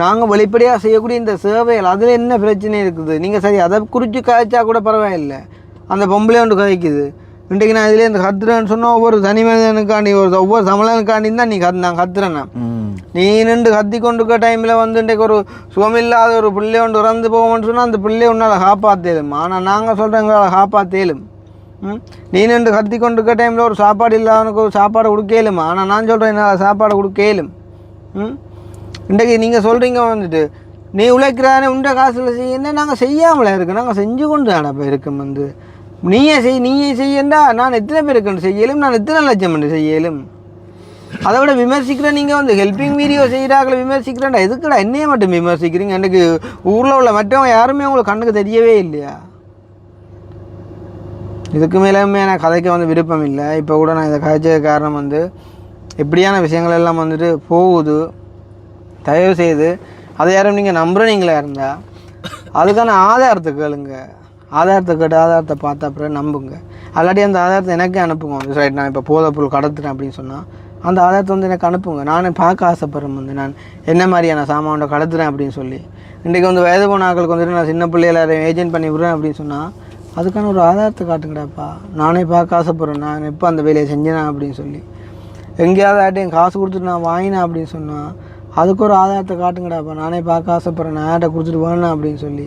நாங்கள் வெளிப்படையாக செய்யக்கூடிய இந்த சேவைகள் அதில் என்ன பிரச்சனை இருக்குது? நீங்கள் சரி அதை குறித்து காய்ச்சா கூட பரவாயில்லை, அந்த பொம்பளை ஒன்று கதைக்குது. இன்றைக்கு நான் இதில் இந்த கத்துறேன்னு சொன்னால் ஒவ்வொரு தனி மனிதனுக்காண்டி ஒவ்வொரு தமிழனுக்காண்டி தான் நான் கத்துறேன்னா நீ நின்று கத்தி கொண்டிருக்க டைமில் வந்து இன்றைக்கு ஒரு சுகமில்லாத ஒரு பிள்ளை ஒன்று இறந்து போவோம்னு சொன்னால் அந்த பிள்ளையை உன்னால் காப்பாற்றேலும். ஆனால் நாங்கள் சொல்கிறோம் எங்களால் காப்பாற்றேலும். நீ நின்று கத்தி கொண்டிருக்க டைமில் ஒரு சாப்பாடு இல்லாதவனுக்கு ஒரு சாப்பாடு கொடுக்கலும். ஆனால் நான் சொல்கிறேன் என்னால் சாப்பாடு கொடுக்கலும். இன்றைக்கு நீங்கள் சொல்கிறீங்க வந்துட்டு நீ உழைக்கிறானே உண்ட காசில் செய்ய என்ன நாங்கள் செய்யாமலே இருக்கு, நாங்கள் செஞ்சு கொண்டு தானப்போ இருக்கும் வந்து நீயே செய்யண்டா. நான் எத்தனை பேருக்கு செய்யலும், நான் எத்தனை லட்சம் பண்ணி செய்யலும். அதை விட விமர்சிக்கிறேன் நீங்கள் வந்து ஹெல்பிங் வீடியோ செய்கிறாங்கள விமர்சிக்கிறேன்டா. எதுக்குடா என்னையே மட்டும் விமர்சிக்கிறீங்க? எனக்கு ஊரில் உள்ள மற்றவங்க யாருமே உங்களுக்கு கண்ணுக்கு தெரியவே இல்லையா? இதுக்கு மேலேயுமே நான் கதைக்க வந்து விருப்பம் இல்லை. இப்போ கூட நான் இதை கதைச்ச காரணம் வந்து எப்படியான விஷயங்கள் எல்லாம் வந்துட்டு போகுது. தயவு செய்து அதை யாரும் நீங்கள் நம்புறீங்களா இருந்தால் அதுக்கான ஆதாரத்தை கேளுங்க. ஆதாரத்தை கேட்டு ஆதாரத்தை பார்த்த அப்புறம் நம்புங்க. அல்லாட்டி அந்த ஆதாரத்தை எனக்கே அனுப்புங்க வந்து ரைட் நான் இப்போ போதைப்பொருள் கடத்துறேன் அப்படின்னு சொன்னால் அந்த ஆதாரத்தை வந்து எனக்கு அனுப்புங்க. நானே பார்க்க ஆசைப்படுறேன் வந்து நான் என்ன மாதிரியான சாமானோட கடத்துறேன் அப்படின்னு சொல்லி. இன்றைக்கு வந்து வயது போன ஆக்களுக்கு வந்துட்டு நான் சின்ன பிள்ளைகளை ஏஜென்ட் பண்ணி விடுறேன் அப்படின்னு சொன்னால் அதுக்கான ஒரு ஆதாரத்தை காட்டுங்கடாப்பா. நானே பார்க்க ஆசைப்படுறேன் நான் எப்போ அந்த வேலையை செஞ்சேனா அப்படின்னு சொல்லி. எங்கேயாவது ஆட்டையும் காசு கொடுத்துட்டு நான் வாங்கினேன் அப்படின்னு சொன்னால் அதுக்கு ஒரு ஆதாரத்தை காட்டுங்கடாப்பா. நானே பார்க்க ஆசைப்படுறேன் நான் ஆட்டை கொடுத்துட்டு வேணும் அப்படின்னு சொல்லி.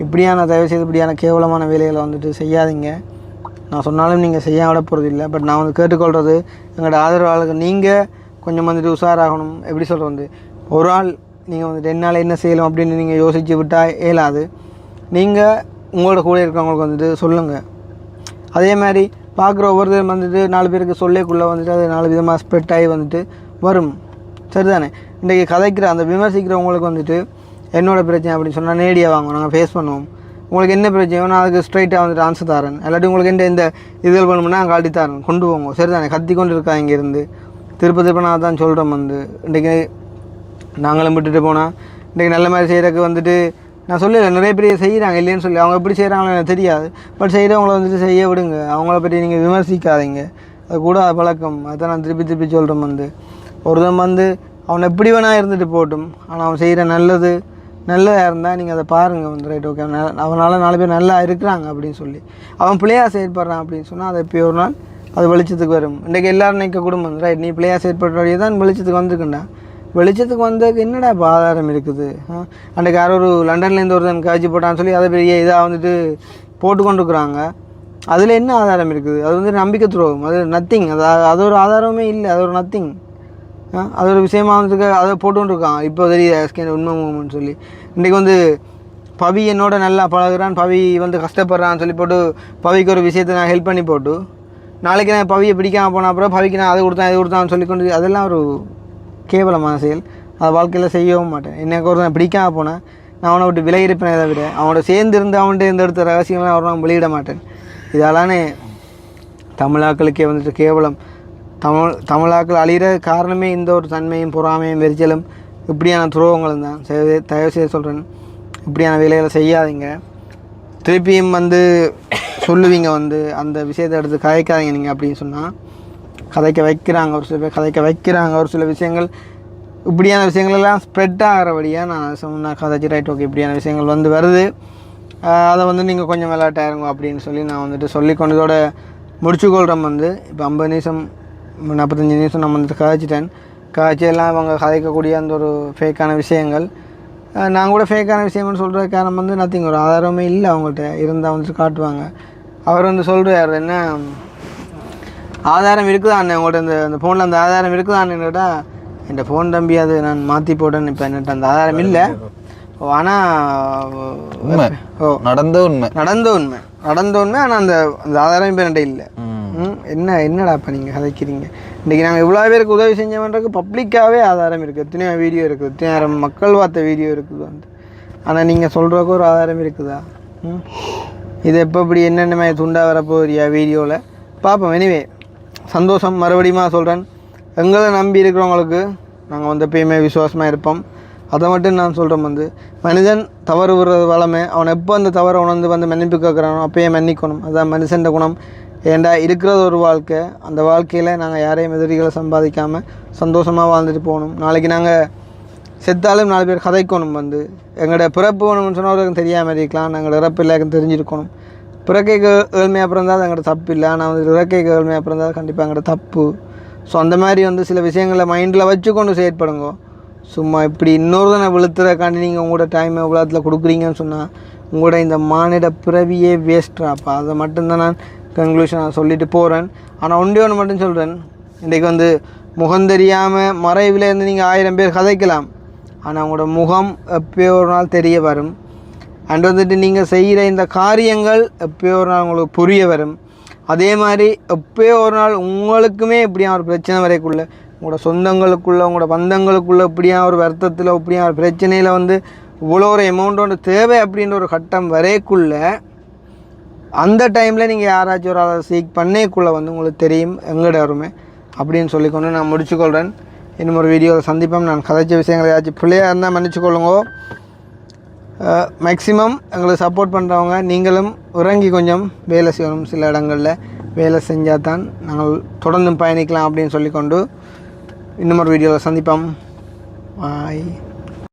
இப்படியான தயவுசெய்து இப்படியான கேவலமான வேலைகளை வந்துட்டு செய்யாதீங்க. நான் சொன்னாலும் நீங்கள் செய்ய விட போகிறது இல்லை. பட் நான் வந்து கேட்டுக்கொள்வது எங்களோட ஆதரவாளர்கள் நீங்கள் கொஞ்சம் வந்துட்டு உஷாராகணும். எப்படி சொல்கிறது வந்து ஒரு ஆள் நீங்கள் வந்துட்டு என்னால் என்ன செய்யலாம் அப்படின்னு நீங்கள் யோசித்து விட்டால் இயலாது. நீங்கள் உங்களோட கூட இருக்கிறவங்களுக்கு வந்துட்டு சொல்லுங்கள். அதே மாதிரி பார்க்குற ஒவ்வொருத்தரும் வந்துட்டு 4 பேருக்கு சொல்லேக்குள்ளே வந்துட்டு அது 4 விதமாக ஸ்ப்ரெட் ஆகி வந்துட்டு வரும். சரிதானே? இன்றைக்கி கதைக்கிற அந்த விமர்சிக்கிறவங்களுக்கு வந்துட்டு என்னோட பிரச்சனை அப்படின்னு சொன்னால் நேடியாக வாங்க, நாங்கள் ஃபேஸ் பண்ணுவோம். உங்களுக்கு என்ன பிரச்சனை நான் அதுக்கு ஸ்ட்ரைட்டாக வந்துட்டு ஆன்சர் தரேன். இல்லாட்டி உங்களுக்கு இந்த இதுகள் பண்ணணும்னா நாங்கள் காட்டி தரேன், கொண்டு போங்க. சரிதானே? கத்தி கொண்டு இருக்கா இங்கேருந்து திருப்ப நான் தான் சொல்கிறோம் வந்து இன்றைக்கி நாங்களும் விட்டுட்டு போனால் இன்றைக்கி நல்ல மாதிரி செய்கிறதுக்கு வந்துட்டு நான் சொல்லலை. நிறைய பேர் செய்கிறாங்க இல்லைன்னு சொல்லி, அவங்க எப்படி செய்கிறாங்களோ எனக்கு தெரியாது. பட் செய்கிறவங்கள வந்துட்டு செய்ய விடுங்க. அவங்கள பற்றி நீங்கள் விமர்சிக்காதீங்க, அது கூட பழக்கம். அதுதான் நான் திருப்பி சொல்கிறேன் வந்து ஒருத்தன் வந்து அவன் எப்படி வேணால் இருந்துட்டு போட்டும், ஆனால் அவன் செய்கிற நல்லதாக இருந்தால் நீங்கள் அதை பாருங்கள் வந்து ரைட் ஓகே அவனால் 4 பேர் நல்லா இருக்கிறாங்க அப்படின்னு சொல்லி. அவன் பிள்ளையாக செயற்படுறான் அப்படின்னு சொன்னால் அதை எப்போ ஒரு நாள் அது வெளிச்சத்துக்கு வரும். இன்றைக்கி எல்லோரும் நினைக்க குடும்பம் ரைட் நீ பிள்ளையாக செயற்படுறவழியே தான் வெளிச்சத்துக்கு வந்துருக்குண்டா. வெளிச்சத்துக்கு வந்ததுக்கு என்னடா இப்போ ஆதாரம் இருக்குது? அன்றைக்கு யாரோ ஒரு லண்டன்லேருந்து ஒருத்தன் காய்ச்சி போட்டான்னு சொல்லி அதை பெரிய இதாக வந்துட்டு போட்டு கொண்டுருக்குறாங்க. அதில் என்ன ஆதாரம் இருக்குது? அது வந்து நம்பிக்கை துரோகம், அது நத்திங். அது ஒரு ஆதாரமே இல்லை, அது ஒரு நத்திங். அது ஒரு விஷயமா வந்துட்டு அதை போட்டுருக்கான். இப்போ தெரியுது உண்மை மூமெண்ட் சொல்லி. இன்றைக்கி வந்து பவி என்னோட நல்லா பழகுறான், பவி வந்து கஷ்டப்படுறான்னு சொல்லி போட்டு பவிக்கு ஒரு விஷயத்தை நான் ஹெல்ப் பண்ணி போட்டு நாளைக்கு நான் பவியை பிடிக்காமல் போனால் அப்புறம் பவிக்கு நான் அதை கொடுத்தேன் இது கொடுத்தான்னு சொல்லிக்கொண்டு அதெல்லாம் ஒரு கேவலமான செயல். அதை வாழ்க்கையில் செய்யவும் மாட்டேன். எனக்கு ஒரு நான் பிடிக்காமல் போனேன் நான் அவனை விட்டு விலகிருப்பேன். இதை விட அவனோட சேர்ந்து இருந்து அவன்கிட்ட இந்த எடுத்த ரகசியங்களாம் அவரை நான் வெளியிட மாட்டேன். இதாலானே தமிழாக்களுக்கே வந்துட்டு கேவலம். தமிழாக்கள் அழிகிற காரணமே இந்த ஒரு தன்மையும் பொறாமையும் வெறிச்சலும் இப்படியான துரோகங்களும் தான். தயவுசெய்து சொல்கிறேன், இப்படியான வேலைகளை செய்யாதீங்க. திருப்பியும் வந்து சொல்லுவீங்க வந்து அந்த விஷயத்தை எடுத்து கதைக்காதீங்க நீங்கள் அப்படின்னு சொன்னால் கதைக்க வைக்கிறாங்க. ஒரு சில பேர் கதைக்க வைக்கிறாங்க. ஒரு சில விஷயங்கள் இப்படியான விஷயங்களெல்லாம் ஸ்ப்ரெட் ஆகிறபடியாக நான் சொன்னால் கதைச்சி ரைட் ஓகே இப்படியான விஷயங்கள் வந்து வருது, அதை வந்து நீங்கள் கொஞ்சம் விளையாட்டாயிருங்க அப்படின்னு சொல்லி நான் வந்துட்டு சொல்லிக்கொண்டதோட முடிச்சுக்கொள்கிறோம். வந்து இப்போ 50 நிமிஷம் 45 நிமிஷம் நம்ம வந்துட்டு கதைச்சிட்டேன். காய்ச்சியெல்லாம் அவங்க கதைக்கக்கூடிய அந்த ஒரு ஃபேக்கான விஷயங்கள் நான் கூட ஃபேக்கான விஷயம்னு சொல்கிற காரணம் வந்து நத்திங், ஒரு ஆதாரமே இல்லை அவங்கள்ட்ட இருந்தால் வந்துட்டு காட்டுவாங்க. அவர் வந்து சொல்கிறார் என்ன ஆதாரம் இருக்குதாண்ணே உங்கள்கிட்ட அந்த ஃபோனில் அந்த ஆதாரம் இருக்குதான்னு கேட்டால் என் ஃபோன் தம்பி அது நான் மாற்றி போட்டேன்னு இப்போ என்கிட்ட அந்த ஆதாரம் இல்லை. ஆனால் நடந்த உண்மை ஆனால் அந்த ஆதாரம் இப்போ என்கிட்ட இல்லை. என்னடா இப்போ நீங்கள் கதைக்கிறீங்க? இன்றைக்கி நாங்கள் இவ்வளோ பேருக்கு உதவி செஞ்சோம்ன்றதுக்கு பப்ளிக்காகவே ஆதாரம் இருக்குது, எத்தனையோ வீடியோ இருக்குது, எத்தனையாயிரம் மக்கள் பார்த்த வீடியோ இருக்குது வந்து. ஆனால் நீங்கள் சொல்கிறதுக்கு ஒரு ஆதாரம் இருக்குதா? இது எப்போ இப்படி என்னென்ன மாதிரி துண்டாக வரப்போறியா வீடியோவில் பார்ப்போம். எனிவே சந்தோஷம். மறுபடியும் சொல்கிறேன், எங்களை நம்பி இருக்கிறவங்களுக்கு நாங்கள் வந்து எப்பயுமே விசுவாசமாக இருப்போம். அதை மட்டும் நான் சொல்கிறேன் வந்து, மனிதன் தவறு விடுறது வளமை. அவன் எப்போ அந்த தவறை உணர்ந்து வந்து மன்னிப்பு கேட்குறானோ அப்பயே மன்னிக்கணும். அதுதான் மனுஷன் குணம். ஏண்டா இருக்கிறது ஒரு வாழ்க்கை. அந்த வாழ்க்கையில் நாங்கள் யாரையும் எதிரிகளை சம்பாதிக்காமல் சந்தோஷமாக வாழ்ந்துட்டு போகணும். நாளைக்கு நாங்கள் செத்தாலும் 4 பேர் கதைக்கணும் வந்து. எங்களோட பிறப்பு வேணும்னு சொன்னவர்களுக்கு தெரியாமல் இருக்கலாம், நாங்கள் இறப்பு இல்லைன்னு தெரிஞ்சிருக்கணும். பிறக்கைக்கு ஏழ்மையாக பிறந்தால் அது எங்களோட தப்பு இல்லை, ஆனால் வந்து இறக்கைக்கு ஏழ்மையாக பிறந்தால் கண்டிப்பாக எங்களோட தப்பு. ஸோ அந்த மாதிரி வந்து சில விஷயங்களை மைண்டில் வச்சு கொண்டு செயற்படுங்க. சும்மா இப்படி இன்னொருத்தனை வெளுத்துறக்காண்டி நீங்கள் உங்களோட டைமை உலகத்தில் கொடுக்குறீங்கன்னு சொன்னால் உங்களோட இந்த மானிட பிறவியே வேஸ்ட்ராப்பா. அதை மட்டும்தான் நான் கன்க்ளூஷனாக சொல்லிட்டு போகிறேன். ஆனால் ஒன்று மட்டும் சொல்கிறேன், இன்றைக்கு வந்து முகம் தெரியாமல் மறைவில் இருந்து நீங்கள் 1000 பேர் கதைக்கலாம், ஆனால் உங்களோட முகம் எப்போயோ ஒரு நாள் தெரிய வரும். அண்ட் வந்துட்டு நீங்கள் செய்கிற இந்த காரியங்கள் எப்போயோ ஒரு நாள் உங்களுக்கு புரிய வரும். அதே மாதிரி எப்போயோ ஒரு நாள் உங்களுக்குமே இப்படியா ஒரு பிரச்சனை வரைக்குள்ளே, உங்களோட சொந்தங்களுக்குள்ளே, உங்களோட பந்தங்களுக்குள்ளே இப்படியா ஒரு வருத்தத்தில், இப்படியா ஒரு பிரச்சனையில் வந்து இவ்வளோ ஒரு அமௌண்ட் ஒன்று தேவை அப்படின்ற ஒரு கட்டம் வரைக்குள்ளே, அந்த டைமில் நீங்கள் யாராச்சும் ஒரு ஆளை சீக் பண்ணேக்குள்ளே வந்து உங்களுக்கு தெரியும் எங்கட வருமே அப்படின்னு சொல்லிக்கொண்டு நான் முடிச்சுக்கொள்கிறேன். இன்னும் ஒரு வீடியோவில் சந்திப்போம். நான் கதைச்ச விஷயங்களை ஏதாச்சும் பிள்ளையாக இருந்தால் மன்னிச்சுக்கொள்ளுங்க. மேக்ஸிமம் எங்களுக்கு சப்போர்ட் பண்ணுறவங்க நீங்களும் இறங்கி கொஞ்சம் வேலை செய்யணும். சில இடங்களில் வேலை செஞ்சால் தான் நாங்கள் தொடர்ந்து பயணிக்கலாம் அப்படின்னு சொல்லிக்கொண்டு இன்னும் ஒரு வீடியோவில் சந்திப்போம். பாய்.